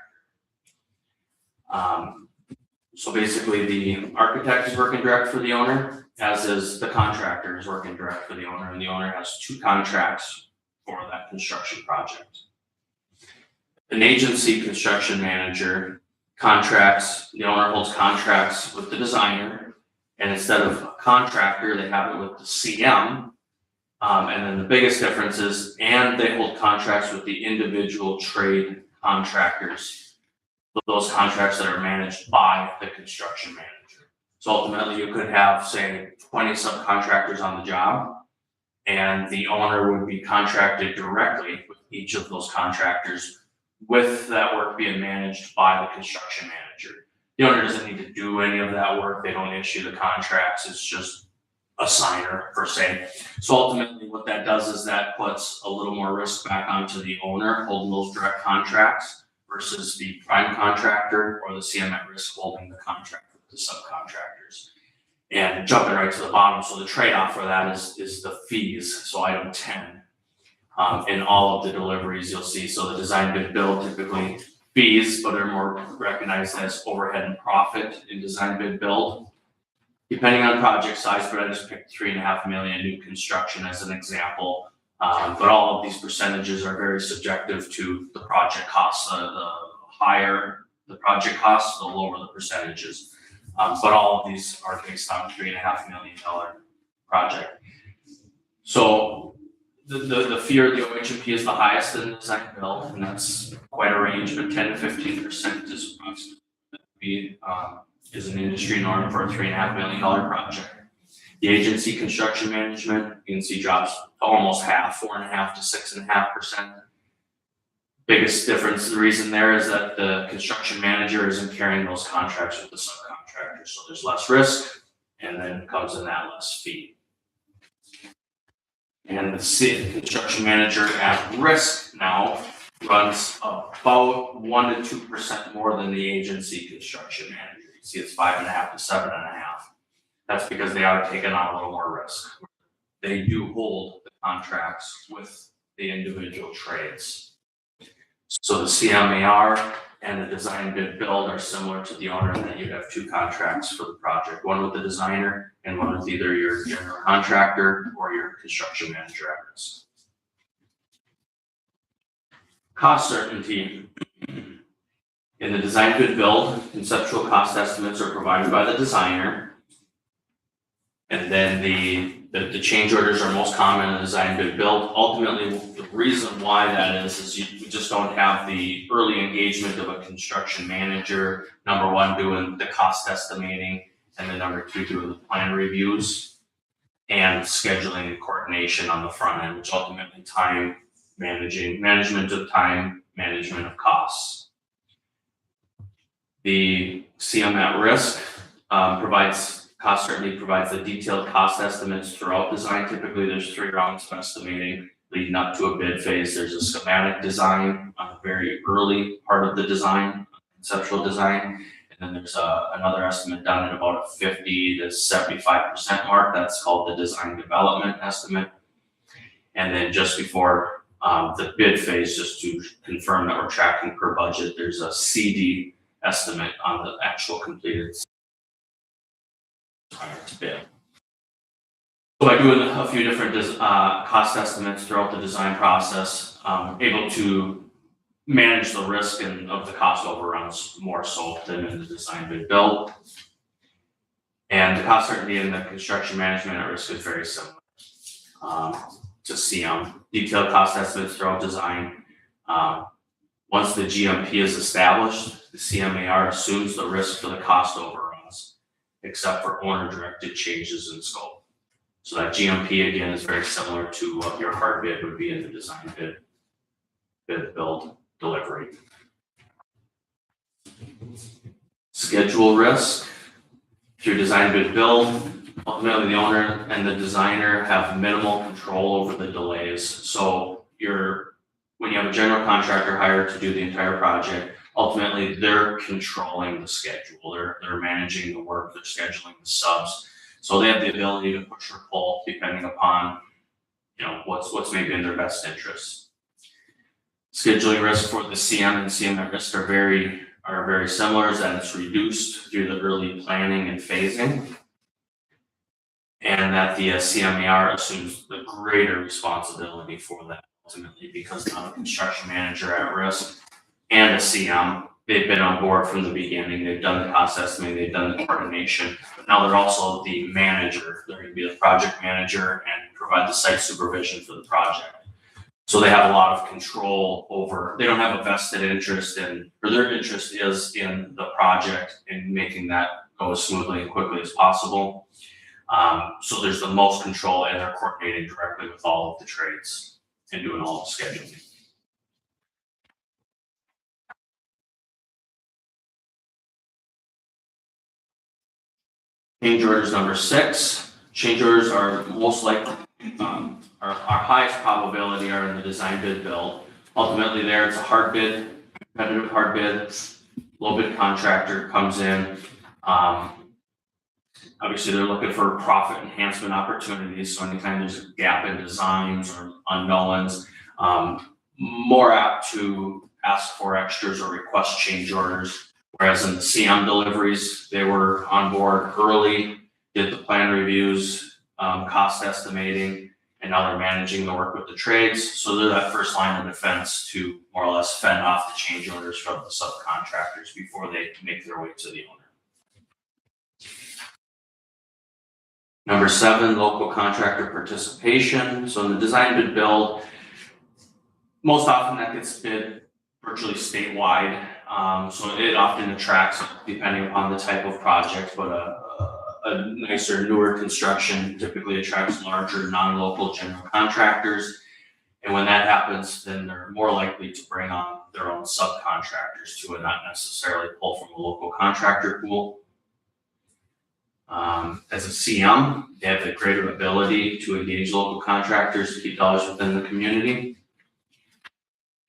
So basically the architect is working direct for the owner, as is the contractor is working direct for the owner, and the owner has 2 contracts for that construction project. An agency construction manager the owner holds contracts with the designer, and instead of a contractor, they have it with the CM. And then the biggest difference is, and they hold contracts with the individual trade contractors, those contracts that are managed by the construction manager. So ultimately you could have, say, 20 subcontractors on the job, and the owner would be contracted directly with each of those contractors, with that work being managed by the construction manager. The owner doesn't need to do any of that work. They don't issue the contracts. It's just a signer per se. So ultimately what that does is that puts a little more risk back onto the owner holding those direct contracts versus the prime contractor or the CM at risk holding the contract with the subcontractors. And jumping right to the bottom, so the trade-off for that is the fees. So item 10. In all of the deliveries you'll see, so the design bid build typically fees, but are more recognized as overhead and profit in design bid build. Depending on project size, but I just picked 3.5 million new construction as an example. But all of these percentages are very subjective to the project costs. The higher the project costs, the lower the percentages. But all of these are based on $3.5 million project. So the fee or the OHMP is the highest in the design build, and that's quite a range, but 10 to 15% is approximately is an industry norm for a $3.5 million project. The agency construction management, you can see drops almost half, 4.5 to 6.5%. Biggest difference, the reason there is that the construction manager isn't carrying those contracts with the subcontractors, so there's less risk, and then comes in that less fee. And the construction manager at risk now runs about 1 to 2% more than the agency construction manager. You see it's 5.5 to 7.5. That's because they are taking on a little more risk. they do hold the contracts with the individual trades. So the CMAR and the design bid build are similar to the owner, in that you have two contracts for the project, one with the designer and one with either your general contractor or your construction manager at risk. Cost certainty. In the design bid build, conceptual cost estimates are provided by the designer. And then the change orders are most common in the design bid build. Ultimately, the reason why that is you just don't have the early engagement of a construction manager, number one, doing the cost estimating, and then number two, doing the plan reviews and scheduling and coordination on the front end, which ultimately management of time, management of costs. The CM at risk cost certainty provides the detailed cost estimates throughout design. Typically, there's 3 rounds of estimating leading up to a bid phase. There's a schematic design on the very early part of the design, conceptual design, and then there's another estimate done at about a 50 to 75% mark. That's called the design development estimate. And then just before the bid phase, just to confirm that we're tracking per budget, there's a CD estimate on the actual completed bid. So by doing a few different cost estimates throughout the design process, able to manage the risk of the cost overruns more so than in the design bid build. And the cost certainty in the construction management at risk is very similar to CM. Detailed cost estimates throughout design. Once the GMP is established, the CMAR assumes the risk for the cost overruns, except for owner-directed changes in scope. So that GMP, again, is very similar to what your hard bid would be in the design bid, build, delivery. Schedule risk. If your design bid build, ultimately the owner and the designer have minimal control over the delays. So when you have a general contractor hired to do the entire project, ultimately they're controlling the schedule. They're managing the work, they're scheduling the subs. So they have the ability to push or pull depending upon, what's maybe in their best interest. Scheduling risk for the CM and CM at risk are very similar, is that it's reduced through the early planning and phasing. And that the CMAR assumes the greater responsibility for that ultimately, because now the construction manager at risk and a CM, they've been on board from the beginning, they've done the cost estimating, they've done the coordination, but now they're also the manager. They're gonna be the project manager and provide the site supervision for the project. So they have a lot of control over, they don't have a vested interest their interest is in the project and making that go as smoothly and quickly as possible. So there's the most control, and they're coordinating directly with all of the trades and doing all the scheduling. Change orders number 6. Change orders are most likely, our highest probability are in the design bid build. Ultimately there, it's a hard bid, competitive hard bid, low bid contractor comes in. Obviously they're looking for profit enhancement opportunities. So anytime there's a gap in designs or unknowns, more apt to ask for extras or request change orders. Whereas in the CM deliveries, they were on board early, did the plan reviews, cost estimating, and now they're managing the work with the trades. So they're that first line of defense to more or less fend off the change orders from the subcontractors before they make their way to the owner. Number 7, local contractor participation. So in the design bid build, most often that gets bid virtually statewide. So it often attracts, depending upon the type of project, but a nicer, newer construction typically attracts larger non-local general contractors. And when that happens, then they're more likely to bring on their own subcontractors to it, not necessarily pull from a local contractor pool. As a CM, they have the greater ability to engage local contractors to keep dollars within the community.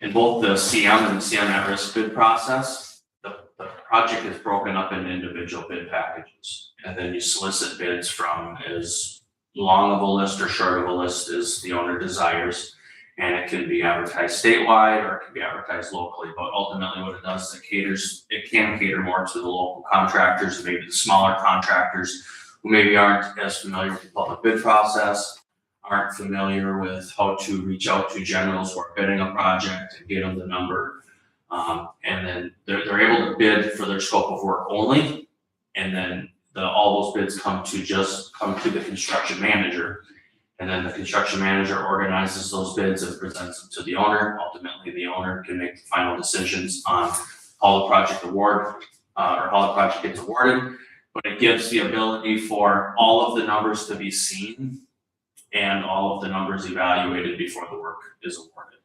In both the CM and the CM at risk bid process, the project is broken up into individual bid packages. And then you solicit bids from as long of a list or short of a list as the owner desires. And it can be advertised statewide or it can be advertised locally, but ultimately what it does is it can cater more to the local contractors, maybe the smaller contractors who maybe aren't as familiar with the public bid process, aren't familiar with how to reach out to generals who are bidding a project and get them the number. And then they're able to bid for their scope of work only. And then all those bids come to the construction manager. And then the construction manager organizes those bids and presents them to the owner. Ultimately, the owner can make the final decisions on how the project gets awarded. But it gives the ability for all of the numbers to be seen and all of the numbers evaluated before the work is awarded.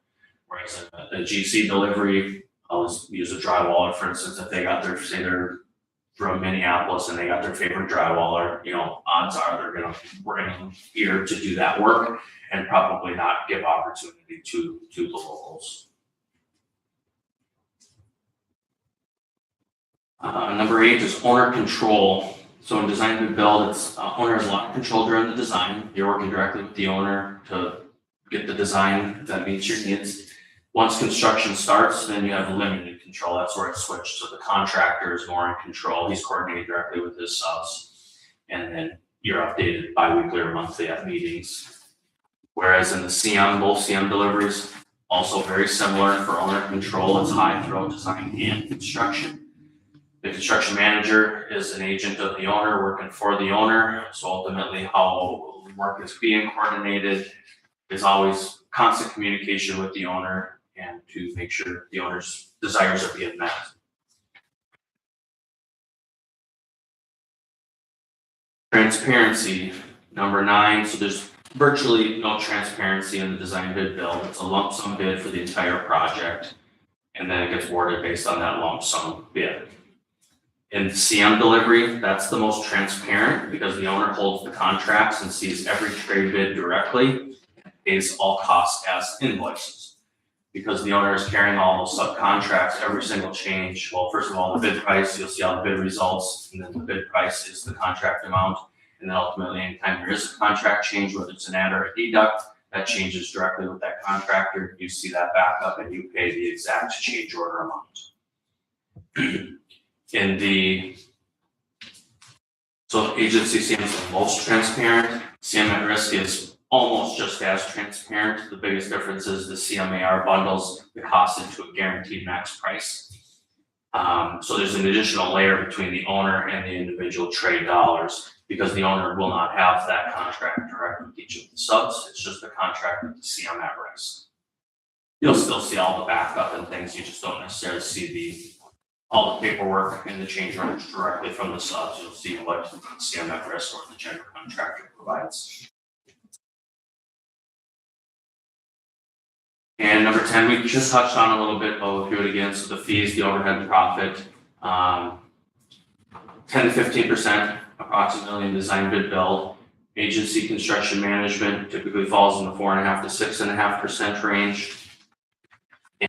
Whereas a GC delivery, I'll use a drywaller, for instance, if they got they're from Minneapolis and they got their favorite drywaller, odds are they're gonna bring them here to do that work and probably not give opportunity to the locals. Number 8 is owner control. So in design bid build, owner has a lot of control during the design. You're working directly with the owner to get the design that meets your needs. Once construction starts, then you have limited control. That's where it switched. So the contractor is more in control. He's coordinating directly with his subs. And then you're updated bi-weekly or monthly at meetings. Whereas in the CM, both CM deliveries, also very similar for owner control. It's high throw design and construction. The construction manager is an agent of the owner working for the owner. So ultimately how work is being coordinated is always constant communication with the owner and to make sure the owner's desires are being met. Transparency, number 9. So there's virtually no transparency in the design bid build. It's a lump sum bid for the entire project. And then it gets awarded based on that lump sum bid. In CM delivery, that's the most transparent because the owner holds the contracts and sees every trade bid directly and pays all costs as invoices. Because the owner is carrying all those subcontracts, every single change, well, first of all, the bid price, you'll see all the bid results, and then the bid price is the contract amount. And then ultimately, anytime there is a contract change, whether it's an add or a deduct, that changes directly with that contractor. You see that back up and you pay the exact change order amount. So agency CM is the most transparent. CM at risk is almost just as transparent. The biggest difference is the CMAR bundles the cost into a guaranteed max price. So there's an additional layer between the owner and the individual trade dollars because the owner will not have that contract direct with each of the subs. It's just a contract with the CM at risk. You'll still see all the backup and things. You just don't necessarily see all the paperwork and the change orders directly from the subs. You'll see what CM at risk or the general contractor provides. And number 10, we just touched on a little bit, but we'll do it again. So the fees, the overhead and profit, 10 to 15% approximately in design bid build. Agency construction management typically falls in the 4.5 to 6.5% range.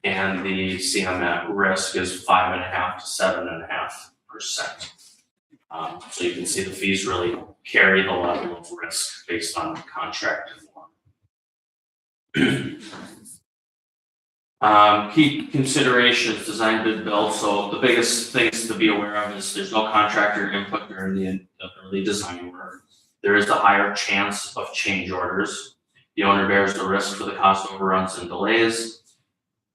And the CM at risk is 5.5 to 7.5%. So you can see the fees really carry the level of risk based on the contract form. Key considerations, design bid build. So the biggest things to be aware of is there's no contractor input during the early design work. There is a higher chance of change orders. The owner bears the risk for the cost overruns and delays,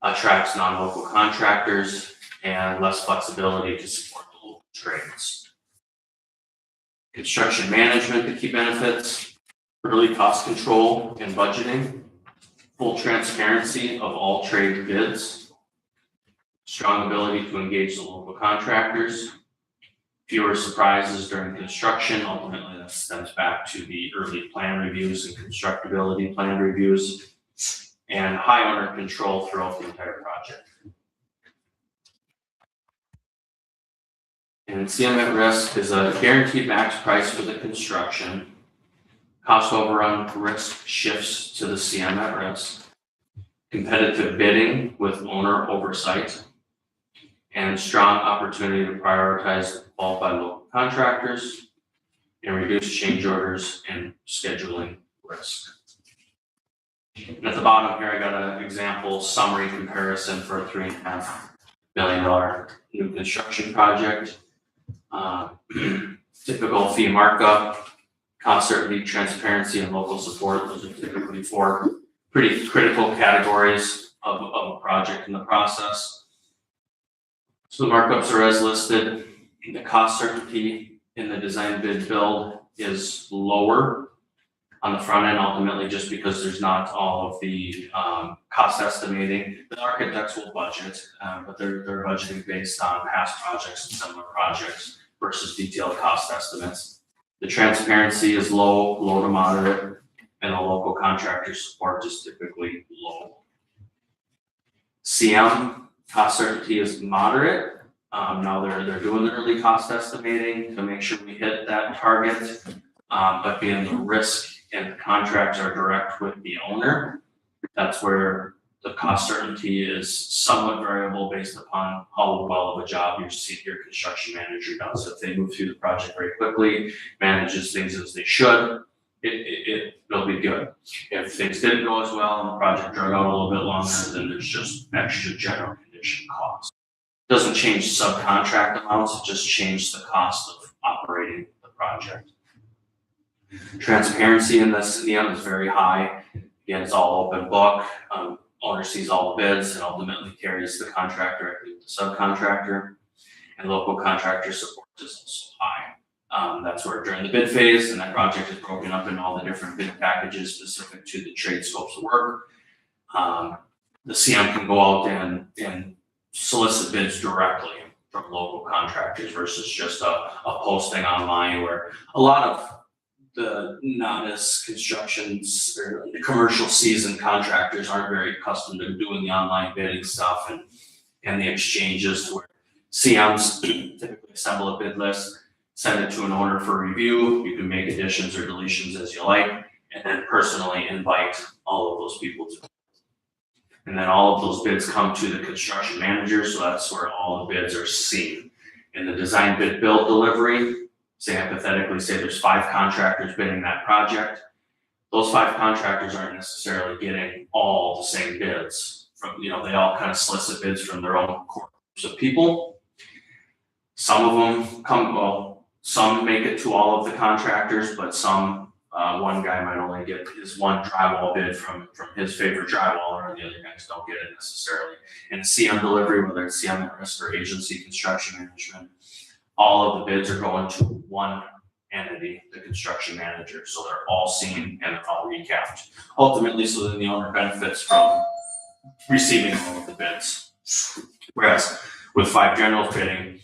attracts non-local contractors, and less flexibility to support the local trades. Construction management, the key benefits, early cost control and budgeting, full transparency of all trade bids, strong ability to engage the local contractors, fewer surprises during construction. Ultimately, that stems back to the early plan reviews and constructability plan reviews, and high owner control throughout the entire project. And CM at risk is a guaranteed max price for the construction. Cost overrun risk shifts to the CM at risk. Competitive bidding with owner oversight. And strong opportunity to prioritize qualified local contractors. and reduce change orders and scheduling risk. And at the bottom here, I got an example summary comparison for a $3.5 million new construction project. Typical fee markup, cost certainty, transparency, and local support. Those are typically four pretty critical categories of a project in the process. So the markups are as listed. The cost certainty in the design bid build is lower on the front end, ultimately just because there's not all of the cost estimating. The architects will budget, but they're budgeting based on past projects and similar projects versus detailed cost estimates. The transparency is low to moderate, and the local contractor support is typically low. CM cost certainty is moderate. Now they're doing the early cost estimating to make sure we hit that target, but being the risk and the contracts are direct with the owner, that's where the cost certainty is somewhat variable based upon how well of a job your construction manager does. If they move through the project very quickly, manages things as they should, it'll be good. If things didn't go as well and the project drug out a little bit longer, then there's just extra general condition costs. Doesn't change subcontract amounts, it just changes the cost of operating the project. Transparency in this CM is very high. Again, it's all open book. Owner sees all the bids and ultimately carries the contract directly with the subcontractor. And local contractor support is also high. That's where during the bid phase, and that project is broken up in all the different bid packages specific to the trade scopes of work. The CM can go out and solicit bids directly from local contractors versus just a posting online, where a lot of the novice constructions or the commercial seasoned contractors aren't very accustomed to doing the online bidding stuff and the exchanges, where CMs typically assemble a bid list, send it to an owner for review. You can make additions or deletions as you like, and then personally invite all of those people to. And then all of those bids come to the construction manager, so that's where all the bids are seen. In the design bid build delivery, say hypothetically, say there's 5 contractors bidding that project. Those 5 contractors aren't necessarily getting all the same bids from, they all kind of solicit bids from their own core groups of people. Some of them some make it to all of the contractors, but some, one guy might only get his one drywall bid from his favorite drywaller, and the other guys don't get it necessarily. In a CM delivery, whether it's CM at risk or agency construction management, all of the bids are going to one entity, the construction manager. So they're all seen and they're all recapped. Ultimately, so then the owner benefits from receiving all of the bids. Whereas with 5 generals bidding,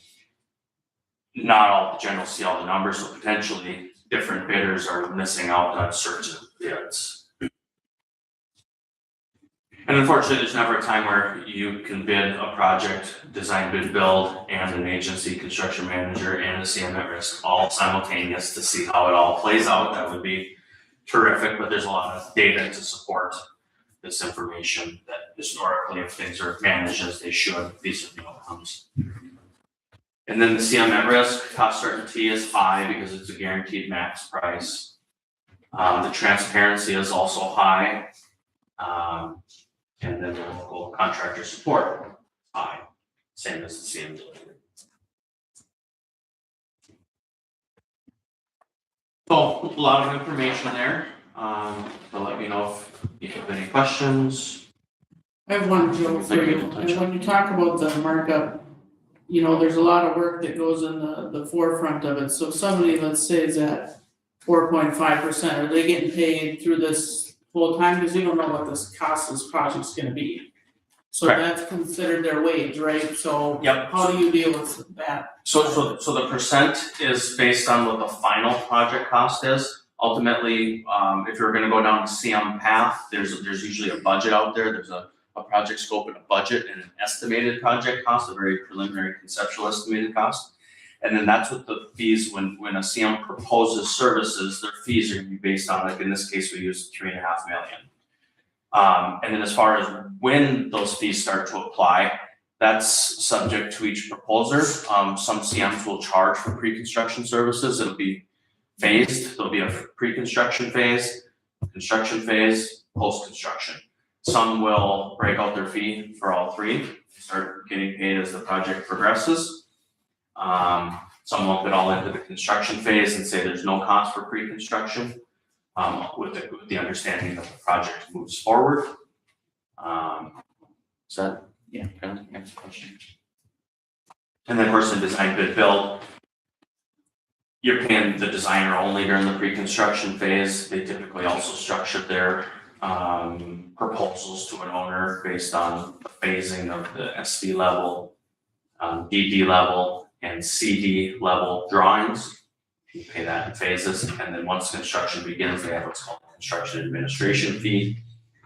not all the generals see all the numbers, so potentially different bidders are missing out on certain bids. And unfortunately, there's never a time where you can bid a project, design, bid, build, and an agency, construction manager, and a CM at risk all simultaneous to see how it all plays out. That would be terrific, but there's a lot of data to support this information that historically, if things are managed as they should, these are the outcomes. And then the CM at risk, cost certainty is high because it's a guaranteed max price. The transparency is also high. And then the local contractor support, high, same as the CM delivery. So a lot of information there. So let me know if you have any questions. I have one, Joe, for you. And when you talk about the markup, there's a lot of work that goes in the forefront of it. So somebody, let's say, is at 4.5%, are they getting paid through this full time? Because we don't know what this cost of this project's gonna be. So Correct. that's considered their wage, right? So Yep. how do you deal with that? So the percent is based on what the final project cost is. Ultimately, if you're gonna go down the CM path, there's usually a budget out there. There's a project scope and a budget and an estimated project cost, a very preliminary conceptual estimated cost. And then that's what the fees, when a CM proposes services, their fees are gonna be based on, like in this case, we used 3.5 million. And then as far as when those fees start to apply, that's subject to each proposer. Some CMs will charge for pre-construction services. It'll be phased. There'll be a pre-construction phase, construction phase, post-construction. Some will break out their fee for all three, start getting paid as the project progresses. Some will put all into the construction phase and say there's no cost for pre-construction, with the understanding that the project moves forward. Is that, yeah, kind of next question. And then of course in design bid build, you're paying the designer only during the pre-construction phase. They typically also structure their proposals to an owner based on the phasing of the SD level, DD level, and CD level drawings. You pay that in phases, and then once construction begins, they have what's called a construction administration fee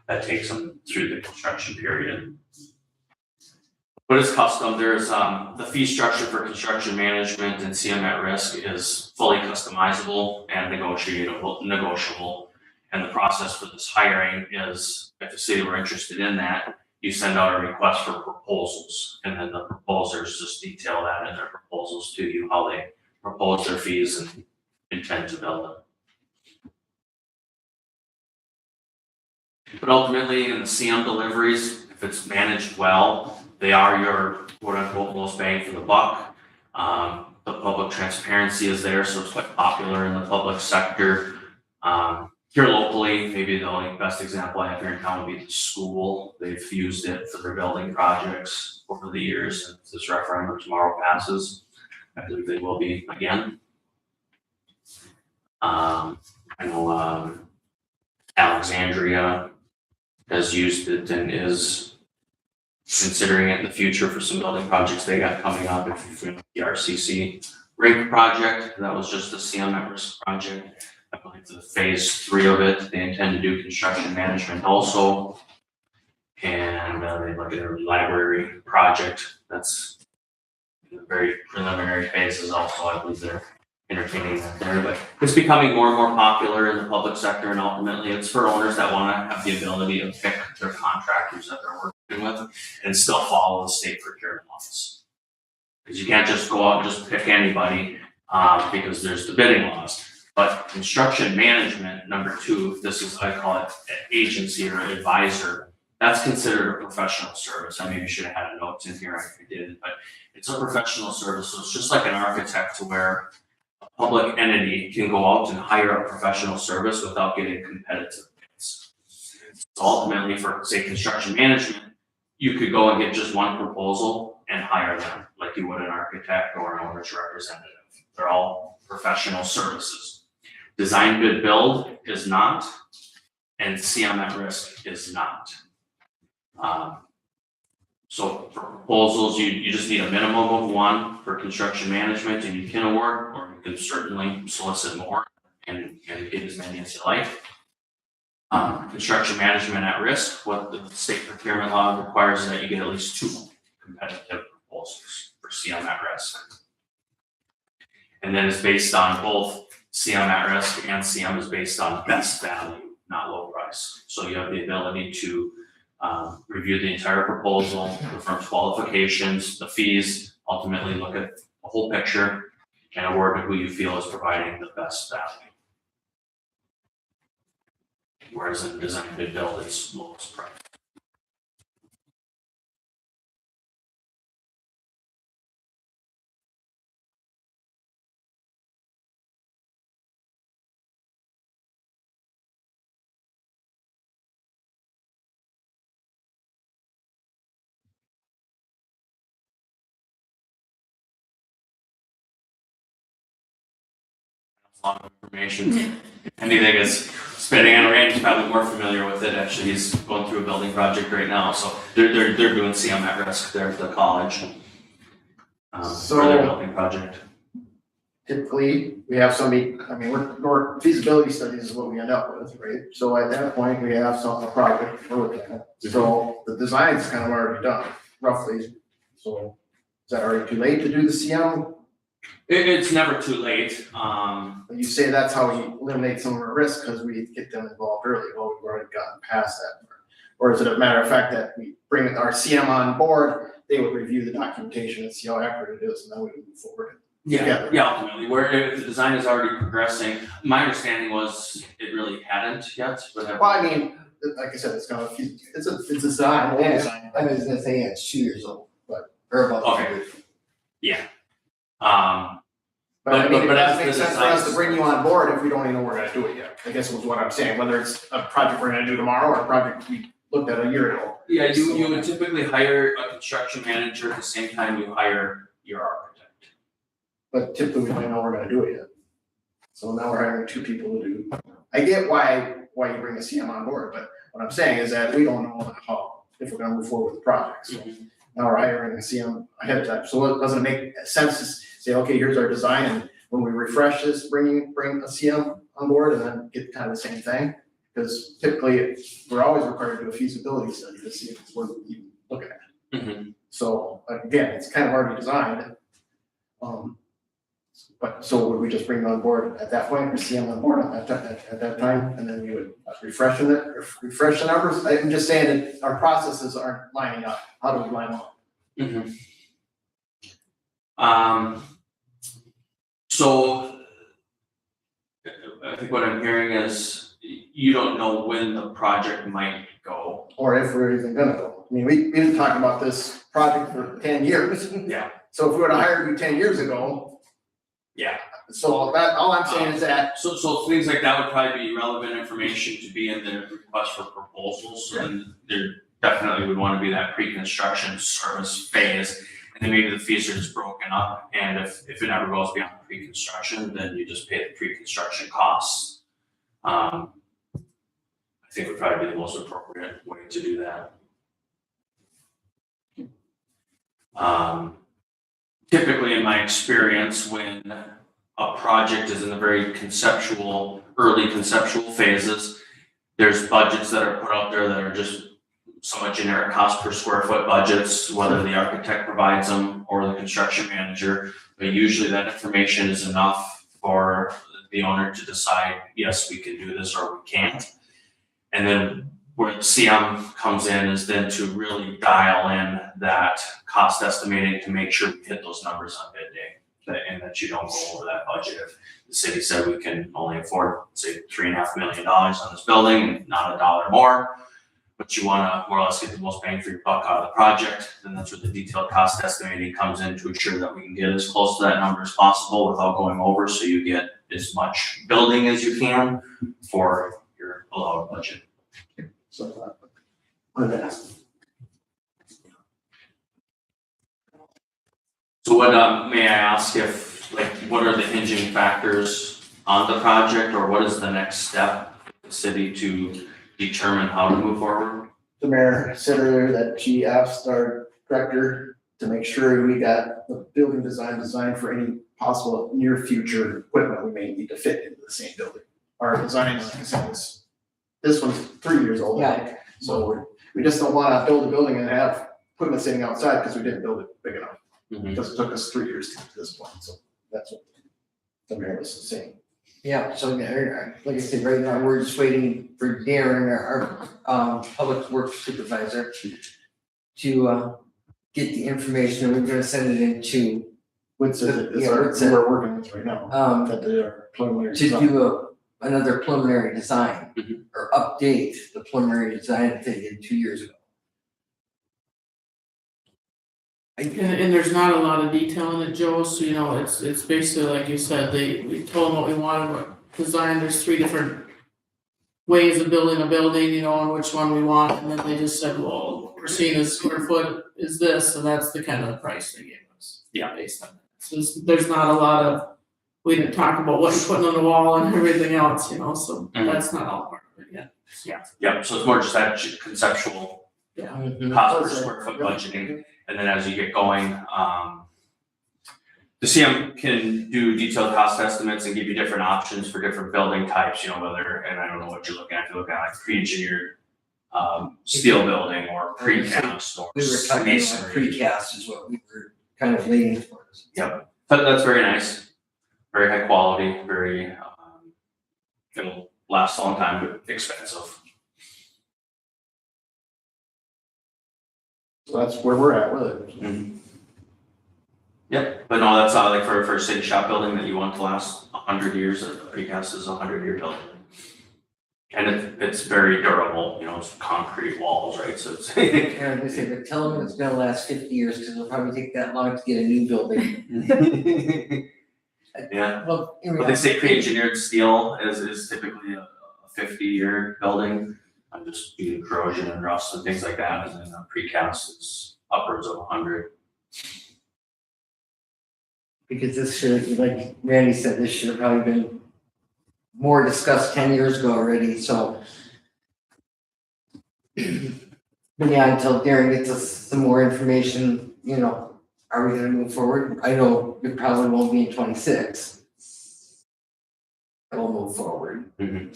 that takes them through the construction period. But it's custom. There's the fee structure for construction management and CM at risk is fully customizable and negotiable. And the process for this hiring is, if the city were interested in that, you send out a request for proposals, and then the proposers just detail that in their proposals to you, how they propose their fees and intend to bill them. But ultimately, in the CM deliveries, if it's managed well, they are your quote unquote most bang for the buck. The public transparency is there, so it's quite popular in the public sector. Here locally, maybe the only best example I have here in town would be the school. They've used it for their building projects over the years. If this referendum tomorrow passes, I believe they will be again. I know Alexandria has used it and is considering it in the future for some building projects they got coming up. If you know the RCC rink project, that was just a CM at risk project. I believe the phase 3 of it, they intend to do construction management also. And they look at a library project that's in the very preliminary phases also. I believe they're entertaining that there, but it's becoming more and more popular in the public sector, and ultimately it's for owners that want to have the ability to pick their contractors that they're working with and still follow the state procurement laws. Because you can't just go out and just pick anybody because there's the bidding laws. But construction management, number 2, this is, I call it an agency or advisor. That's considered a professional service. I maybe should have had a note in here, I did, but it's a professional service. So it's just like an architect, to where a public entity can go out and hire a professional service without getting competitive bids. So ultimately for, say, construction management, you could go and get just one proposal and hire them like you would an architect or an owner's representative. They're all professional services. Design bid build is not, and CM at risk is not. So for proposals, you just need a minimum of 1 for construction management, and you can award, or you can certainly solicit more and get as many as you like. Construction management at risk, what the state procurement law requires is that you get at least 2 competitive proposals for CM at risk. And then it's based on both CM at risk, and CM is based on best value, not low price. So you have the ability to review the entire proposal, the firm's qualifications, the fees, ultimately look at the whole picture and award to who you feel is providing the best value. Whereas in design bid build, it's lowest price. A lot of information. Anything is spending on Randy's probably more familiar with it. Actually, he's going through a building project right now, so they're doing CM at risk there at the college for their building project. Typically, we have somebody, I mean, we're feasibility studies is what we end up with, right? So at that point, we have a project we're looking at. So the design's kind of already done, roughly. So is that already too late to do the CM? It's never too late. You say that's how we eliminate some of our risk because we get them involved early. Well, we've already gotten past that part. Or is it a matter of fact that we bring our CM on board, they would review the documentation and see how accurate it is, and then we move forward? together. Yeah, ultimately, where if the design is already progressing, my understanding was it really hadn't yet, but. Well, I mean, like I said, it's kind of, it's a design, old design. I was gonna say, yeah, it's 2 years old, or about 2 Okay. years. But I mean, it But as doesn't make the sense for us to design- bring you on board if we don't even know we're gonna do it yet. I guess was what I'm saying, whether it's a project we're gonna do tomorrow or a project we looked at a year ago. Yeah, you would typically hire a construction manager at the same time you hire your architect. But typically we don't know we're gonna do it yet. So now we're hiring 2 people to do. I get why you bring a CM on board, but what I'm saying is that we don't know how, if we're gonna move forward with the project. So now we're hiring a CM ahead of time. So it doesn't make sense to say, okay, here's our design, and when we refresh this, bring a CM on board and then get kind of the same thing. Because typically, we're always required to do a feasibility study to see if it's worth even looking at. Mhm. So again, it's kind of already designed. But so would we just bring it on board at that point, or CM on board at that time, and then we would refresh the numbers? I'm just saying that our processes aren't lining up. How do we line up? So I think what I'm hearing is you don't know when the project might go. Or if we're even gonna go. I mean, we've been talking about this project for 10 years. Yeah. So if we would have hired you 10 years ago. Yeah. So that, all I'm saying is that, So things like that would probably be relevant information to be in the request for proposals, and there definitely would wanna be that pre-construction service phase. And then maybe the fees are just broken up, and if it ever goes beyond pre-construction, then you just pay the pre-construction costs. I think would probably be the most appropriate way to do that. Typically, in my experience, when a project is in the very early conceptual phases, there's budgets that are put out there that are just somewhat generic cost per square foot budgets, whether the architect provides them or the construction manager. But usually that information is enough for the owner to decide, yes, we can do this or we can't. And then where the CM comes in is then to really dial in that cost estimating to make sure we hit those numbers on bid day, and that you don't go over that budget. If the city said we can only afford, say, $3.5 million on this building, not a dollar more, but you wanna more or less get the most bang for your buck out of the project, then that's where the detailed cost estimating comes in to ensure that we can get as close to that number as possible without going over, so you get as much building as you can for your allowed budget. so, I'm gonna ask. So what, may I ask if, like, what are the hinging factors on the project, or what is the next step for the city to determine how to move forward? The mayor said earlier that she asked our director to make sure we got the building designed for any possible near future equipment we may need to fit into the same building. Our design, like I said, this one's 3 years old, I think. So we just don't wanna build a building and have equipment sitting outside because we didn't build it big enough. Because it took us 3 years to get to this point, so that's what the mayor was saying. Yeah, so like I said, right now, we're just waiting for Darren, our public works supervisor, to get the information, and we're gonna send it into, Which is Yeah, our, what's that? we're working with right now, that they are preliminary to design. do another preliminary design, Mhm. or update the preliminary design that they did 2 years ago. And there's not a lot of detail in it, Joe, so you know, it's basically like you said, we told them what we wanted, what design, there's 3 different ways of building a building, you know, and which one we want, and then they just said, well, what we're seeing is square foot is this, and that's the kind of price they gave us. Yeah. Based on that, so there's not a lot of, we didn't talk about what you're putting on the wall and everything else, you know, so Mhm. that's not all part of it yet. Yep, so it's more just that conceptual cost per square foot budgeting, and then as you get going, the CM can do detailed cost estimates and give you different options for different building types, you know, whether, and I don't know what you're looking at, if you're looking at like pre-engineered steel building or precast or We were talking about masonry. precast is what we were kind of leaning towards. But that's very nice, very high quality, very, it'll last a long time, but expensive. So that's where we're at with it. Yep, but no, that's not like for a city shop building that you want to last 100 years, a precast is a 100-year building. And it's very durable, you know, it's concrete walls, right, so it's. Yeah, they say, but tell them it's gonna last 50 years, because it'll probably take that long to get a new building. Yeah, Well, in but they say reality- pre-engineered steel is typically a 50-year building. I'm just due to corrosion and rust and things like that, and then a precast is upwards of 100. Because this should, like Randy said, this should have probably been more discussed 10 years ago already, so. But yeah, until Darren gets us some more information, you know, are we gonna move forward? I know it probably won't be in 26. But we'll move forward. What's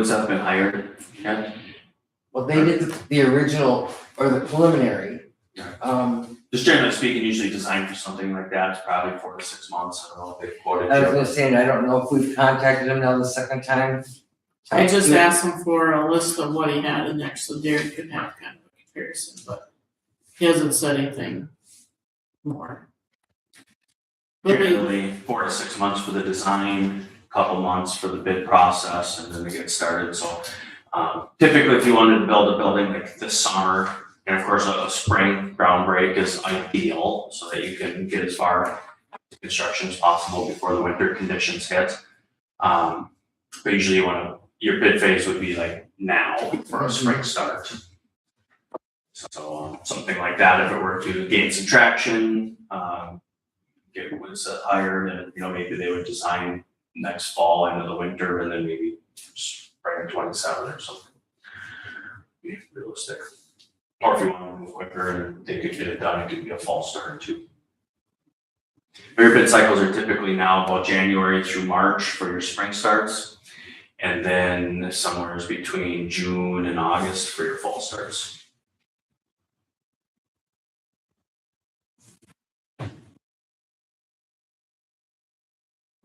that been hired? Yeah. Well, they did the original or the preliminary. Just generally speaking, usually design for something like that is probably 4 to 6 months. I don't know if they've quoted I was you. gonna say, and I don't know if we've contacted him now the second time. I just asked him for a list of what he had in there, so Darren could have kind of a comparison, but he hasn't said anything more. But they- Generally 4 to 6 months for the design, couple months for the bid process, and then to get started, so. Typically, if you wanted to build a building like this summer, and of course, a spring ground break is ideal, so that you can get as far to construction as possible before the winter conditions hit. But usually your bid phase would be like now for a spring start. So, something like that, if it were to gain some traction, get was hired, and, you know, maybe they would design next fall into the winter, and then maybe spring 27 or something. Be realistic. Or if you want to move quicker and they could get it done, it could be a fall start too. Your bid cycles are typically now about January through March for your spring starts. And then somewhere between June and August for your fall starts.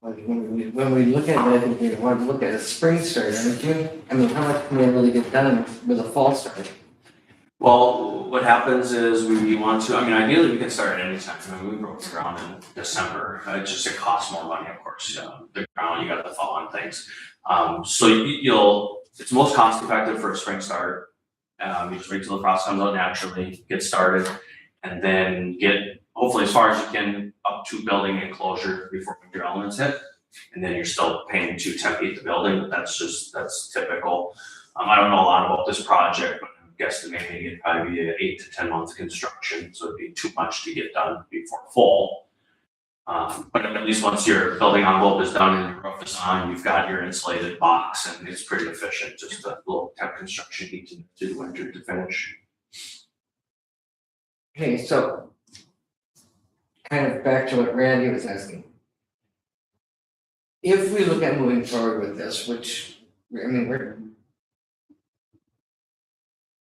When we look at it, I think we want to look at a spring start, don't you? I mean, how much can we really get done with a fall start? Well, what happens is we want to, I mean, ideally we can start at any time. I mean, we broke the ground in December. It costs more money, of course. The ground, you got to thaw on things. So it's most cost effective for a spring start. You just wait till the frost comes out naturally, get started, and then get hopefully as far as you can up to building enclosure before winter elements hit. And then you're still paying to temp heat the building, but that's typical. I don't know a lot about this project, but I'm guesstimating it'd probably be an 8 to 10 month construction, so it'd be too much to get done before fall. But at least once your building envelope is done and your roof is on, you've got your insulated box, and it's pretty efficient, just a little temp construction heat to the winter to finish. Okay, so kind of back to what Randy was asking. If we look at moving forward with this, which, I mean,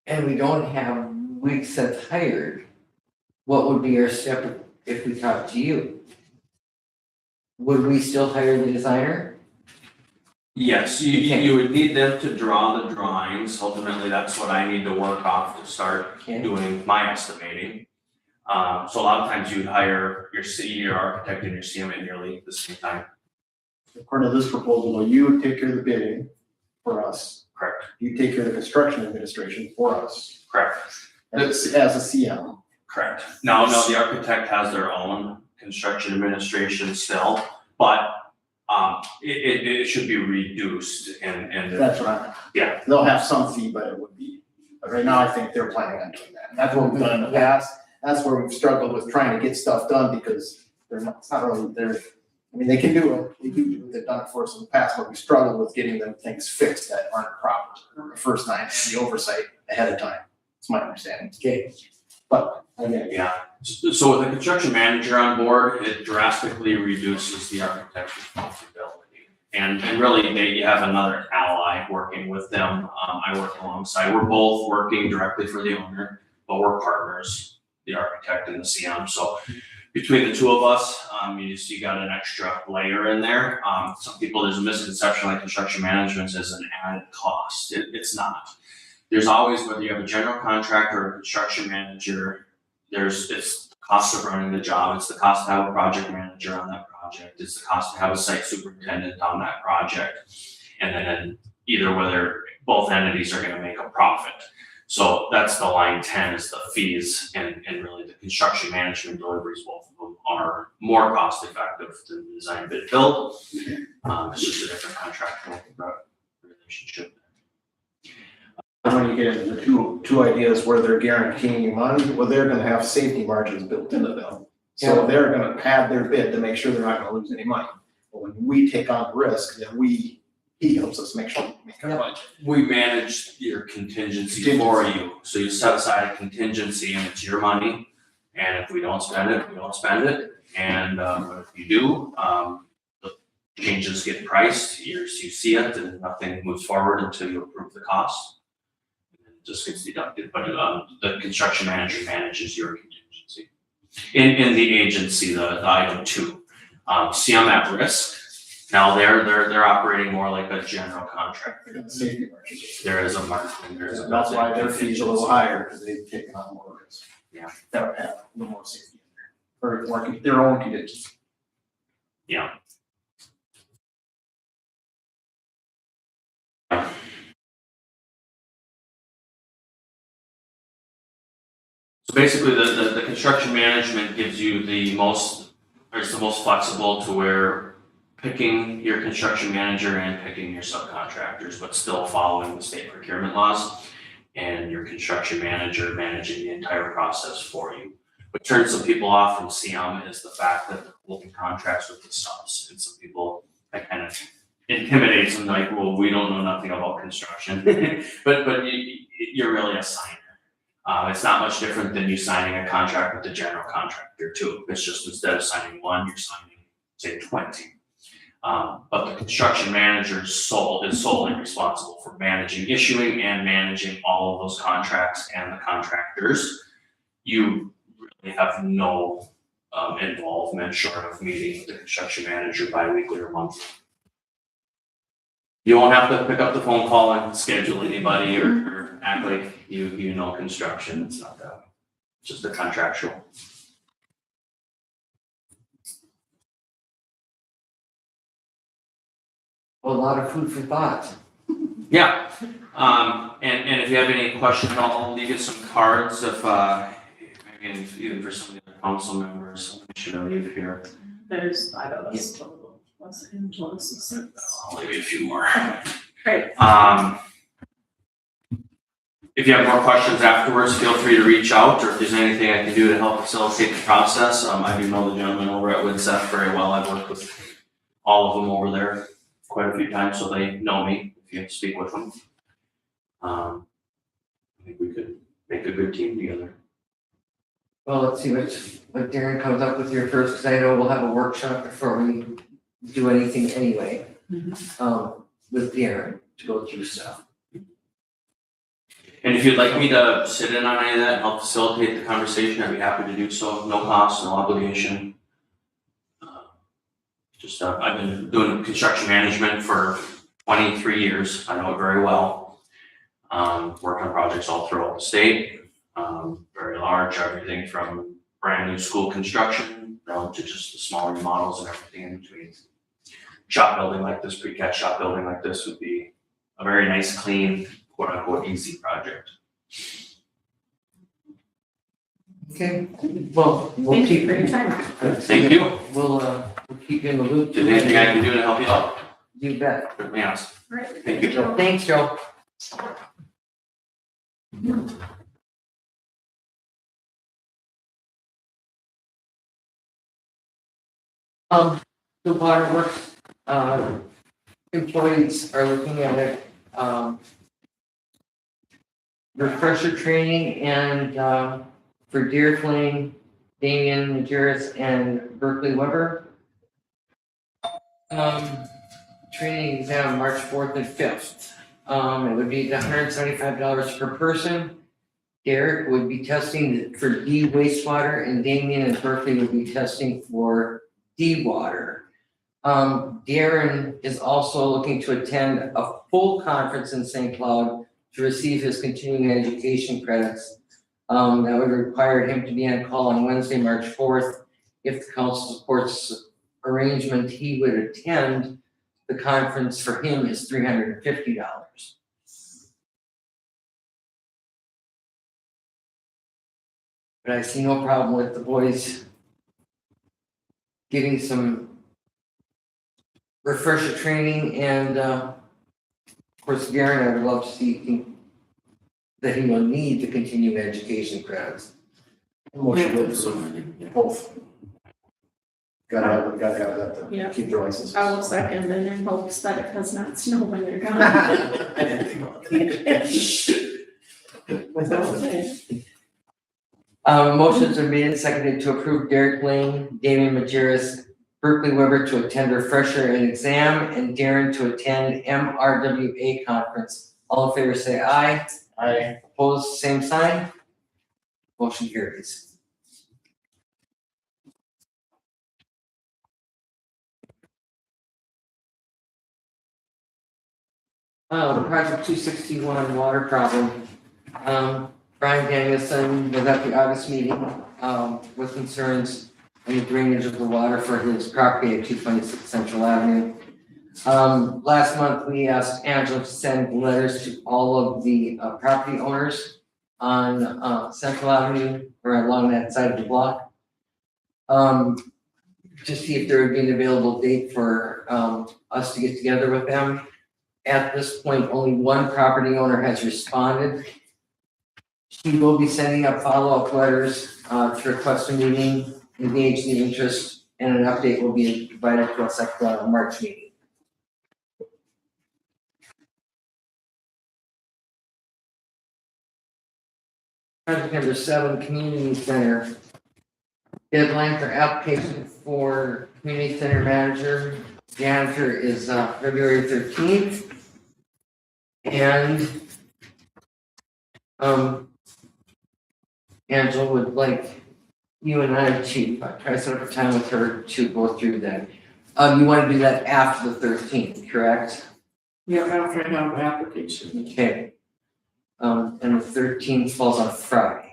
and we don't have weeks that's hired, what would be our step if we talk to you? Would we still hire the designer? Yes, you would need them to draw the drawings. Ultimately, that's what I need to work off to start Okay. doing my estimating. So a lot of times you'd hire your architect and your CMA nearly at the same time. According to this proposal, you would take care of the bidding for us. Correct. You take care of the construction administration for us Correct. as a CM. Correct. No, the architect has their own construction administration still, but it should be reduced and. That's right. Yeah. They'll have some fee, but it would be, but right now I think they're planning on doing that. And that's what we've done in the past. That's where we've struggled with trying to get stuff done because it's not really, I mean, they can do it, they've done it for us in the past, but we struggled with getting them things fixed that aren't proper the first time and the oversight ahead of time. It's my understanding. Okay. But again, Yeah, so with a construction manager on board, it drastically reduces the architect's responsibility. And really, you have another ally working with them. I work alongside, we're both working directly for the owner, but we're partners, the architect and the CM. So between the two of us, you got an extra layer in there. Some people, there's a misconception like construction management is an added cost. It's not. There's always, whether you have a general contractor or a construction manager, it's cost of running the job, it's the cost to have a project manager on that project, it's the cost to have a site superintendent on that project. And then either whether both entities are gonna make a profit. So that's the line 10 is the fees, and really the construction management deliveries, both of them are more cost effective than the design bid build. It's just a different contractual relationship. And when you get into the two ideas where they're guaranteeing you money, well, they're gonna have safety margins built into them. So they're gonna pad their bid to make sure they're not gonna lose any money. But when we take on the risk, then he helps us make sure we make our budget. We manage your contingency for you, so you set aside a contingency and it's your money. And if we don't spend it, we don't spend it, and if you do, the changes get priced, you see it, and nothing moves forward until you approve the cost. And it just gets deducted, but the construction manager manages your contingency. In the agency, the item 2, CM at risk. Now they're operating more like a general contractor. They're gonna safety margins. There is a margin, there is a. That's why their fees are a little higher, because they've taken on more risk. Yeah. That would have a little more safety in there, or more their own contingency. Yeah. So basically, the construction management gives you the most flexible to where picking your construction manager and picking your subcontractors, but still following the state procurement laws, and your construction manager managing the entire process for you. What turns some people off from CM is the fact that they're holding contracts with the subs, and some people, that kind of intimidates them, like, well, we don't know nothing about construction. But you're really a signer. It's not much different than you signing a contract with the general contractor too. It's just instead of signing 1, you're signing, say, 20. But the construction manager is solely responsible for managing, issuing, and managing all of those contracts and the contractors. You really have no involvement short of meeting with the construction manager bi-weekly or monthly. You won't have to pick up the phone call and schedule anybody or act like you know construction. It's not that. It's just a contractual. A lot of food for thought. Yeah, and if you have any questions, I'll leave you some cards if, maybe even for some of the other council members, I should have leave here. There's, I don't know, what's it? I'll leave you a few more. Great. If you have more questions afterwards, feel free to reach out, or if there's anything I can do to help facilitate the process. I do know the gentleman over at Winseth very well. I've worked with all of them over there quite a few times, so they know me if you speak with them. I think we could make a good team together. Well, let's see what Darren comes up with here first, because I know we'll have a workshop before we do anything anyway. With Darren to go through stuff. And if you'd like me to sit in on any of that and help facilitate the conversation, I'd be happy to do so. No cost, no obligation. I've been doing construction management for 23 years. I know it very well. Worked on projects all throughout the state. Very large, everything from brand new school construction down to just the smaller remodels and everything in between. Shop building like this, precast shop building like this would be a very nice, clean, quote unquote, easy project. Okay, well, we'll Thank you keep. for your time. Thank you. We'll keep you in the loop. Is there anything I can do to help you out? You bet. Certainly ask. Right. Thank you. Thanks, Joe. The waterworks, employees are looking at it, refresher training and, for Deer Flame, Damian Majerus and Berkeley Weber. Training exam March 4th and 5th. It would be $175 per person. Derek would be testing for D wastewater, and Damian and Berkeley would be testing for D water. Darren is also looking to attend a full conference in St. Cloud to receive his continuing education credits. That would require him to be on call on Wednesday, March 4th. If the council supports arrangement, he would attend. The conference for him is $350. But I see no problem with the boys getting some refresher training, and of course, Garen, I would love to see that he will need the continuing education credits. Motion to Yeah, so approve many, yeah. both. Gotta have that Yeah. to keep their licenses. I will second and in hopes that it does not snow when they're gone. I didn't think about it. Motions are made and seconded to approve Derek Lane, Damian Majerus, Berkeley Weber to attend refresher and exam, and Darren to attend MRWA conference. All in favor say aye. Aye. Opposed, same sign. Motion carries. Project 261 water problem. Brian Danielson was at the August meeting, with concerns on the drainage of the water for his property at 226 Central Avenue. Last month, we asked Angela to send letters to all of the property owners on Central Avenue or along that side of the block. To see if there would be an available date for us to get together with them. At this point, only one property owner has responded. She will be sending out follow-up letters to request a meeting, engage the interest, and an update will be provided to us at the March meeting. Project number 7, community center. Deadline for application for community center manager, janitor is February 13th. And Angela would like you and I, Chief, I try to set up a time with her to go through that. You want to do that after the 13th, correct? Yeah, after I have application. Okay. And the 13th falls on Friday.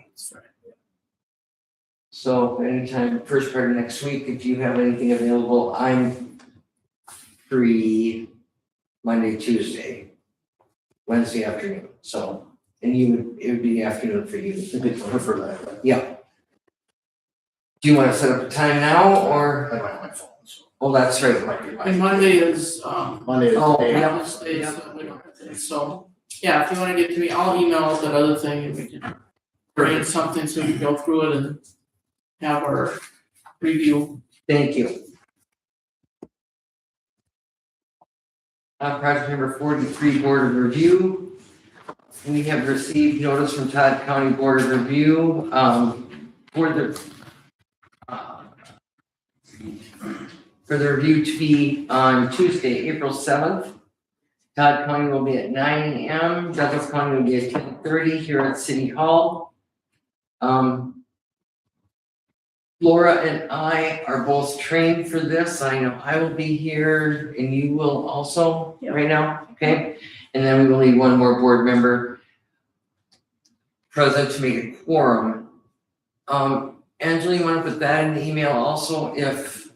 So anytime, first part of next week, if you have anything available, I'm free Monday, Tuesday, Wednesday afternoon, so, and it would be afternoon for you. I prefer that. Yeah. Do you want to set up a time now, or, I don't have my phone, so. oh, that's right. It might be my- And Monday is, Monday is Oh, the day. yeah. Wednesday, so we don't have to, so, yeah, if you wanna get to me, I'll email that other thing and we can bring something so we can go through it and have our review. Thank you. Project number 43, Board of Review. We have received notice from Todd County Board of Review, for the review to be on Tuesday, April 7th. Todd County will be at 9 a.m., Douglas County will be at 10:30 here at City Hall. Laura and I are both trained for this. I know I will be here and you will also Yep. right now, okay? And then we will need one more board member present to make a quorum. Angela, you wanna put that in the email also if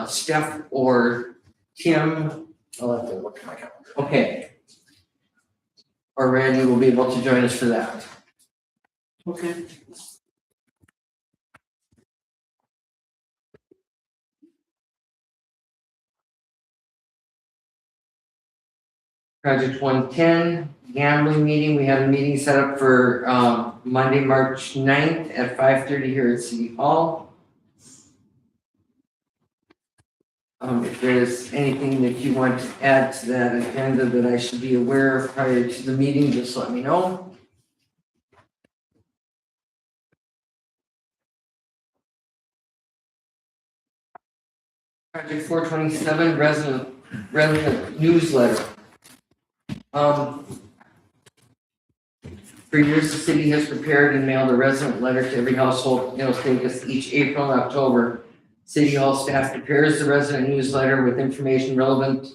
Steph or Tim, I'll have to look at my calendar. okay. Or Randy will be able to join us for that. Okay. Project 110, gambling meeting, we have a meeting set up for Monday, March 9th at 5:30 here at City Hall. If there's anything that you want to add to that agenda that I should be aware of prior to the meeting, just let me know. Project 427, resident newsletter. For years, the city has prepared and mailed a resident letter to every household in Osakis each April and October. City Hall staff prepares the resident newsletter with information relevant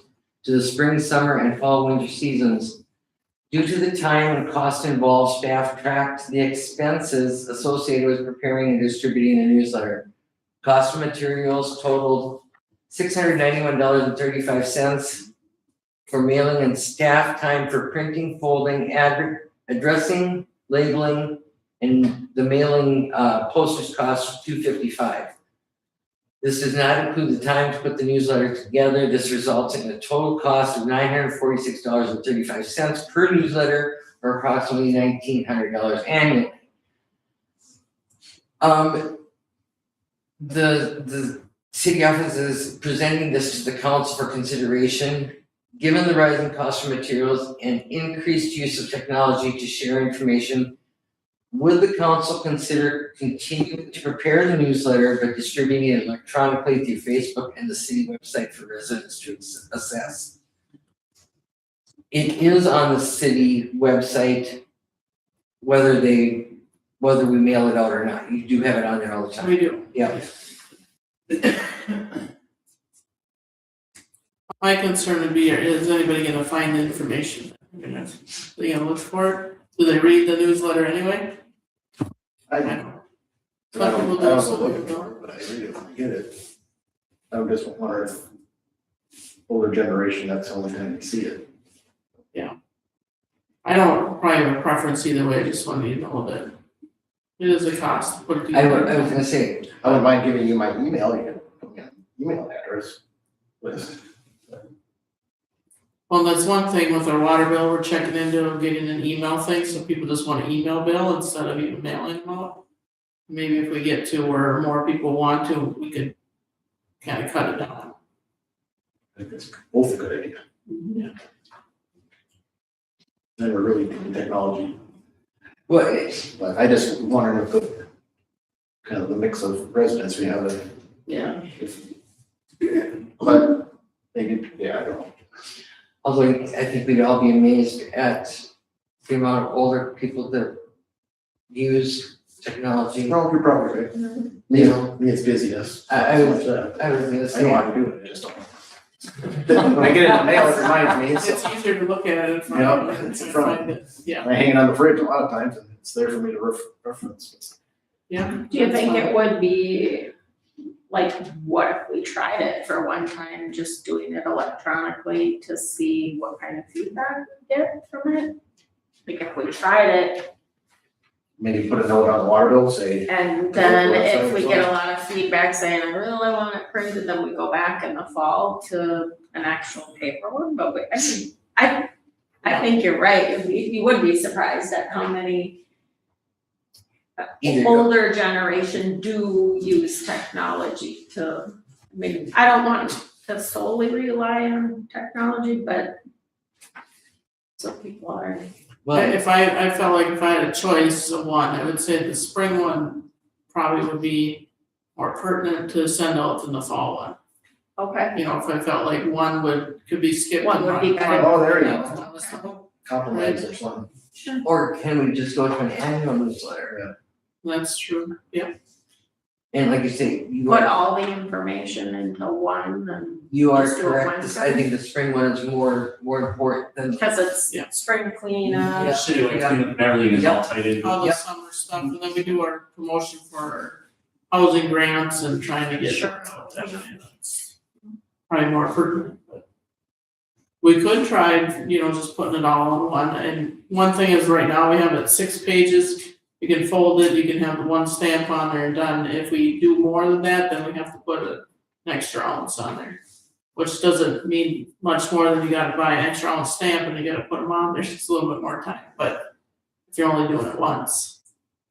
to the spring, summer, and fall winter seasons. Due to the time and cost involved, staff tracked the expenses associated with preparing and distributing the newsletter. Cost of materials totaled $691.35 for mailing and staff time for printing, folding, addressing, labeling, and the mailing postage cost $255. This does not include the time to put the newsletter together. This results in a total cost of $946.35 per newsletter, or approximately $1,900 annually. The city office is presenting this to the council for consideration. Given the rising cost of materials and increased use of technology to share information, would the council consider continuing to prepare the newsletter but distributing it electronically through Facebook and the city website for residents to assess? It is on the city website, whether we mail it out or not. You do have it on there all the time. We do. Yeah. My concern would be, is anybody gonna find the information? They gonna look for it? Do they read the newsletter anyway? I Some people do, don't some look people for don't. it, but I read it when I get it. I'm just wondering if older generation, that's the only time they see it. I don't probably have a preference either way, I just wanted you to know that it is a cost to put it I together. was gonna say, I wouldn't mind giving you my email, you can put me on email address list. Well, that's one thing with our water bill, we're checking into getting an email thing, so people just want an email bill instead of even mailing them out. Maybe if we get to where more people want to, we could kind of cut it down. I think it's both a good idea. Yeah. Never really doing technology, well, but I just wondering if the kind of the mix of residents we have, Yeah. but maybe, yeah, I don't know. although I think we'd all be amazed at the amount of older people that use technology. No, you're probably right. You know, Me, it's busyness. I was gonna gonna I know how say, to do it, I just don't. When I get it in the mail, it reminds me, It's so easier to look at it in front Yeah, of you. it's in front of Find it. Yeah, I hang it on the fridge a lot of times, and it's there for me to reference. yeah. Do you think it would be, like, what if we tried it for one time, just doing it electronically to see what kind of feedback we get from it? Like, if we tried it, Maybe put a note on the water bill, say, and then if we get a lot of feedback saying, I really want it printed, then we go back in the fall to an actual paper one, but I mean, I think you're right, you would be surprised at how many Either- older generation do use technology to, I mean, I don't want to solely rely on technology, but some people are. well, If I felt like if I had a choice of one, I would say the spring one probably would be more pertinent to send out than the fall one. Okay. You know, if I felt like one could be skipped. One would be and better. Oh, there you go. One was the- compliments or something. or can we just go to an annual newsletter? That's true, yeah. And like you say, Put all the information into one and, you are just do it correct. one I think the spring one is more important than, because it's Yeah. spring Yeah. cleanup. City cleanup, everything is all tied into. All the Yep. summer stuff, and then we do our promotion for our housing grants and trying to get. Sure. That's probably more pertinent, but. We could try, you know, just putting it all in one, and one thing is right now we have it 6 pages. You can fold it, you can have the one stamp on there and done. If we do more than that, then we have to put an extra ounce on there. Which doesn't mean much more than you gotta buy an extra ounce stamp and you gotta put them on there, it's just a little bit more time, but if you're only doing it once,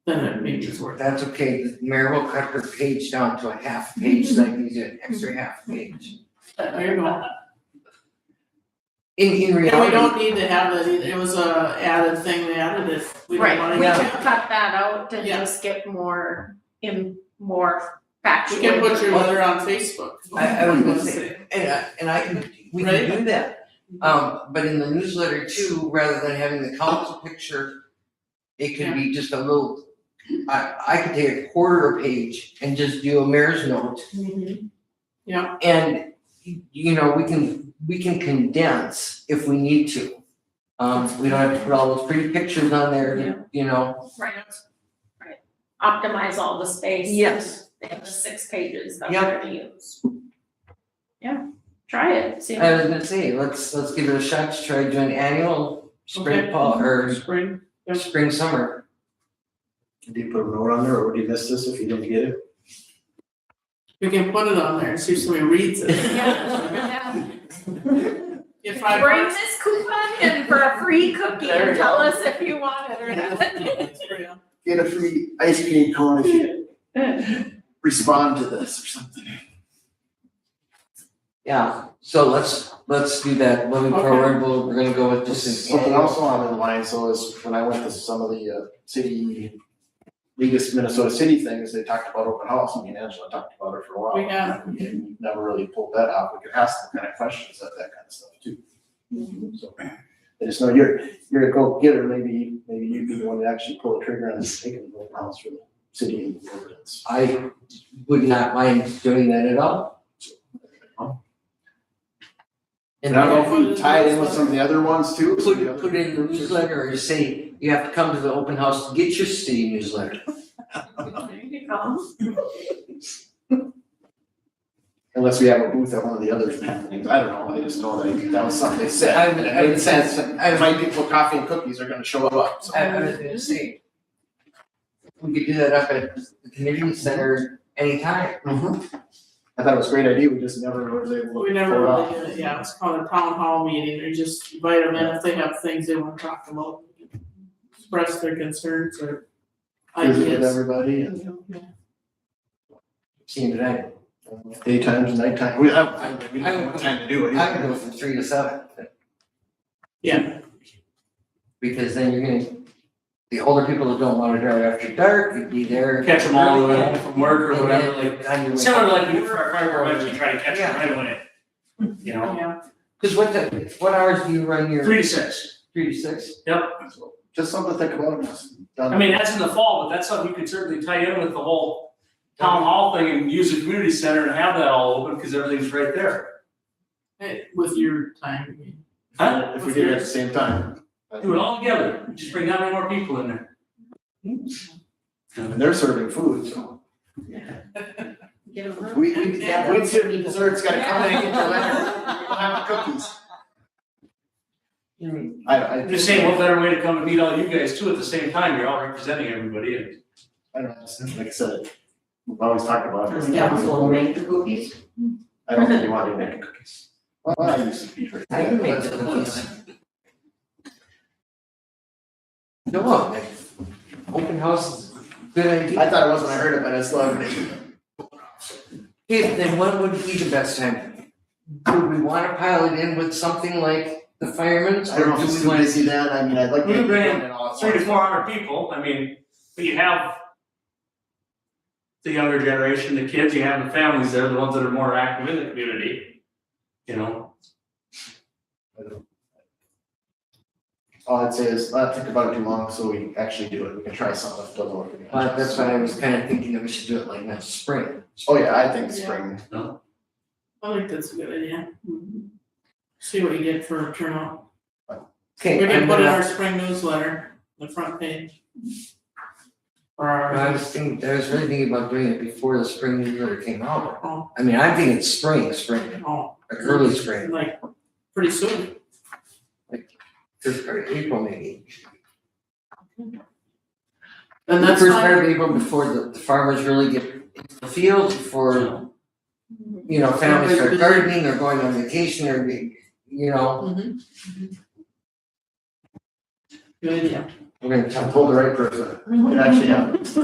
then it maybe it's worth it. that's okay. The mayor will cut her page down to a half page, so I can use an extra half page. There you go. In And we reality, don't need to have that either, it was a added thing, we added it, we don't Right, wanna. we Yeah. can cut that out and Yeah. just get more more You factual. can put your letter on Facebook. I was gonna say, and I can, we can Right. do that. But in the newsletter too, rather than having the council picture, it could be just a little, I could take a quarter page and just do a mayor's note. Mhm. And, you know, we can condense if we need to. We don't have to put all those pretty pictures on there, you know. Right. Optimize all the space. Yes. They have the 6 pages that Yep. we're gonna use. Yeah, try it, see. I was gonna say, let's give it a shot to try doing annual spring, Okay. fall, or Spring, Yep. spring, summer. Did you put a note on there, or would you miss this if you didn't get it? we can put it on there and see if somebody reads it. Yeah. If I. Bring this coupon in for a free cookie There and you tell go. us if you want it or not. Get a free ice cream cone if you respond to this or something. Yeah, so let's do that moving Okay. forward, we're gonna go with just an Something else along the line, so is when I went to some of the city, League of Minnesota City things, they talked about open house, me and Angela talked about it for a while. We have. And never really pulled that off, we could ask them kind of questions of that kind of stuff too. So, I just know you're a go-getter, maybe you'd be the one to actually pull the trigger on taking the open house for the city and the residents. I would not mind doing that at all. And I don't know if we tie it in with some of the other ones too. Put it in the newsletter or say, you have to come to the open house to get your city newsletter. There you go. Unless we have a booth at one of the other things, I don't know, I just know that was something they said, I and would- it I would made sense, I would- my people with coffee and cookies are gonna show up, so. I was gonna say, we could do that up at the community center anytime. I thought it was a great idea, we just never was able to. We never pull it really off. did it, yeah, it's called a town hall meeting, or just invite them in if they have things they wanna talk about. Express their concerns or Visit with ideas. everybody and Seeing tonight, daytimes and nighttime, we don't have what time to do it. I would go from 3 to 7. Yeah. Because then you're gonna, the older people that don't wanna drive after dark, you'd be there. Catch them all the way home from work or And whatever, then like, on your way- similar to like we do for our fire department, we try to catch them right away. You know, Yeah. Cause what hours do you run your? 3 to 6. 3 to 6? Just something to think about. I mean, that's in the fall, but that's something you could certainly tie in with the whole town hall thing and use the community center and have that all open, because everything's right there. Hey, with your time, I mean. Huh? If we did it at the same time. Do it all together, just bring that many more people in there. And they're serving food, so. Get a room. We serve the desserts, gotta come in and get your letter, we don't have the cookies. I'm just saying, what better way to come and meet all you guys too at the same time, you're all representing everybody and. I don't know, just like I said, we've always talked about it. will make the cookies? I don't think you want to make cookies. Well, I used to be. I can make the cookies. No, like, open house is a good idea. I thought it was when I heard it, but I still haven't. Okay, then what would be the best time? Do we wanna pile it in with something like the firemen's, I don't or know if do it's we too want? busy then, I mean, I'd like to. We bring in it all at 300 to once. 400 people, I mean, but you have the younger generation, the kids, you have the families there, the ones that are more active in the community, you know? All I'd say is, not think about it too long, so we actually do it, we can try something if it doesn't work. we can try That's why I something. was kinda thinking that we should do it like next spring. Oh, yeah, I think spring, I think that's a good idea. See what you get for a turnout. Okay, We can I'm put in gonna- our spring newsletter, the front page. Or I our, was really thinking about doing it before the spring newsletter came out. oh, I mean, I'm thinking spring, oh, like early spring, like, pretty soon. first part of April maybe. And that's First part fine. of April before the farmers really get into the field, before, you know, families start gardening or going on vacation or, you know, Good idea. we're gonna I talk. told the right person, it actually happens.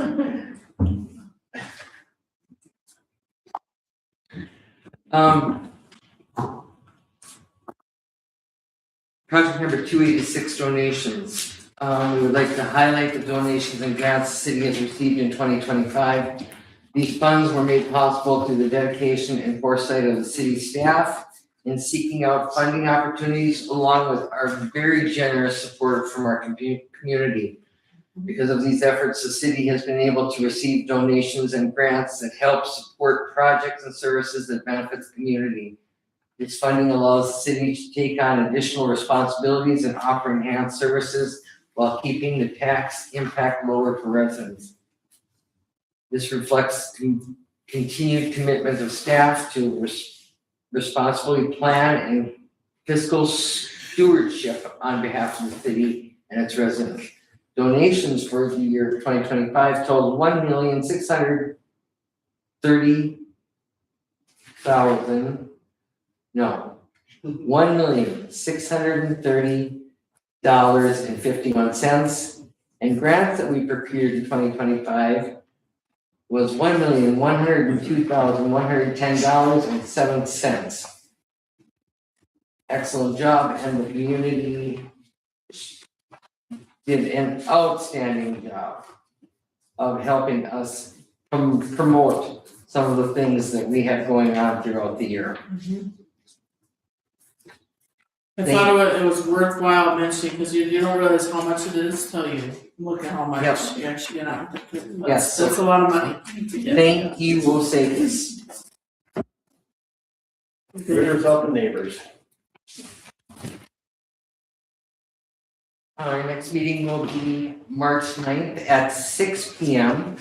Project number 286, donations. We would like to highlight the donations and grants the city has received in 2025. These funds were made possible through the dedication and foresight of the city staff in seeking out funding opportunities, along with our very generous support from our community. Because of these efforts, the city has been able to receive donations and grants that help support projects and services that benefit the community. This funding allows the city to take on additional responsibilities and offer enhanced services while keeping the tax impact lower for residents. This reflects continued commitment of staff to responsibly plan and fiscal stewardship on behalf of the city and its residents. Donations for the year 2025 totaled $1,630,051, and grants that we procured in 2025 was $1,102,110.07. Excellent job, and the community did an outstanding job of helping us promote some of the things that we have going on throughout the year. I thought it was worthwhile mentioning, because you don't realize how much it is till you look at how much Yep. you actually get out of it. Yes. That's a lot of money to get. Thank you, Osakis. Visitors helping neighbors. Our next meeting will be March 9th at 6 p.m.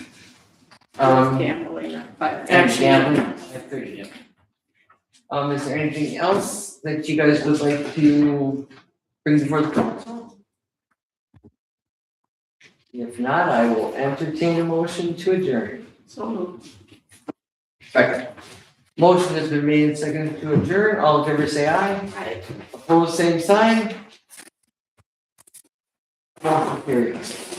Gambling at 5. And gambling at 5:30. Is there anything else that you guys would like to bring before the council? If not, I will entertain a motion to adjourn. So moved. Second. Motion has been made and seconded to adjourn. All in favor say aye. Aye. Opposed, same sign. Motion carries.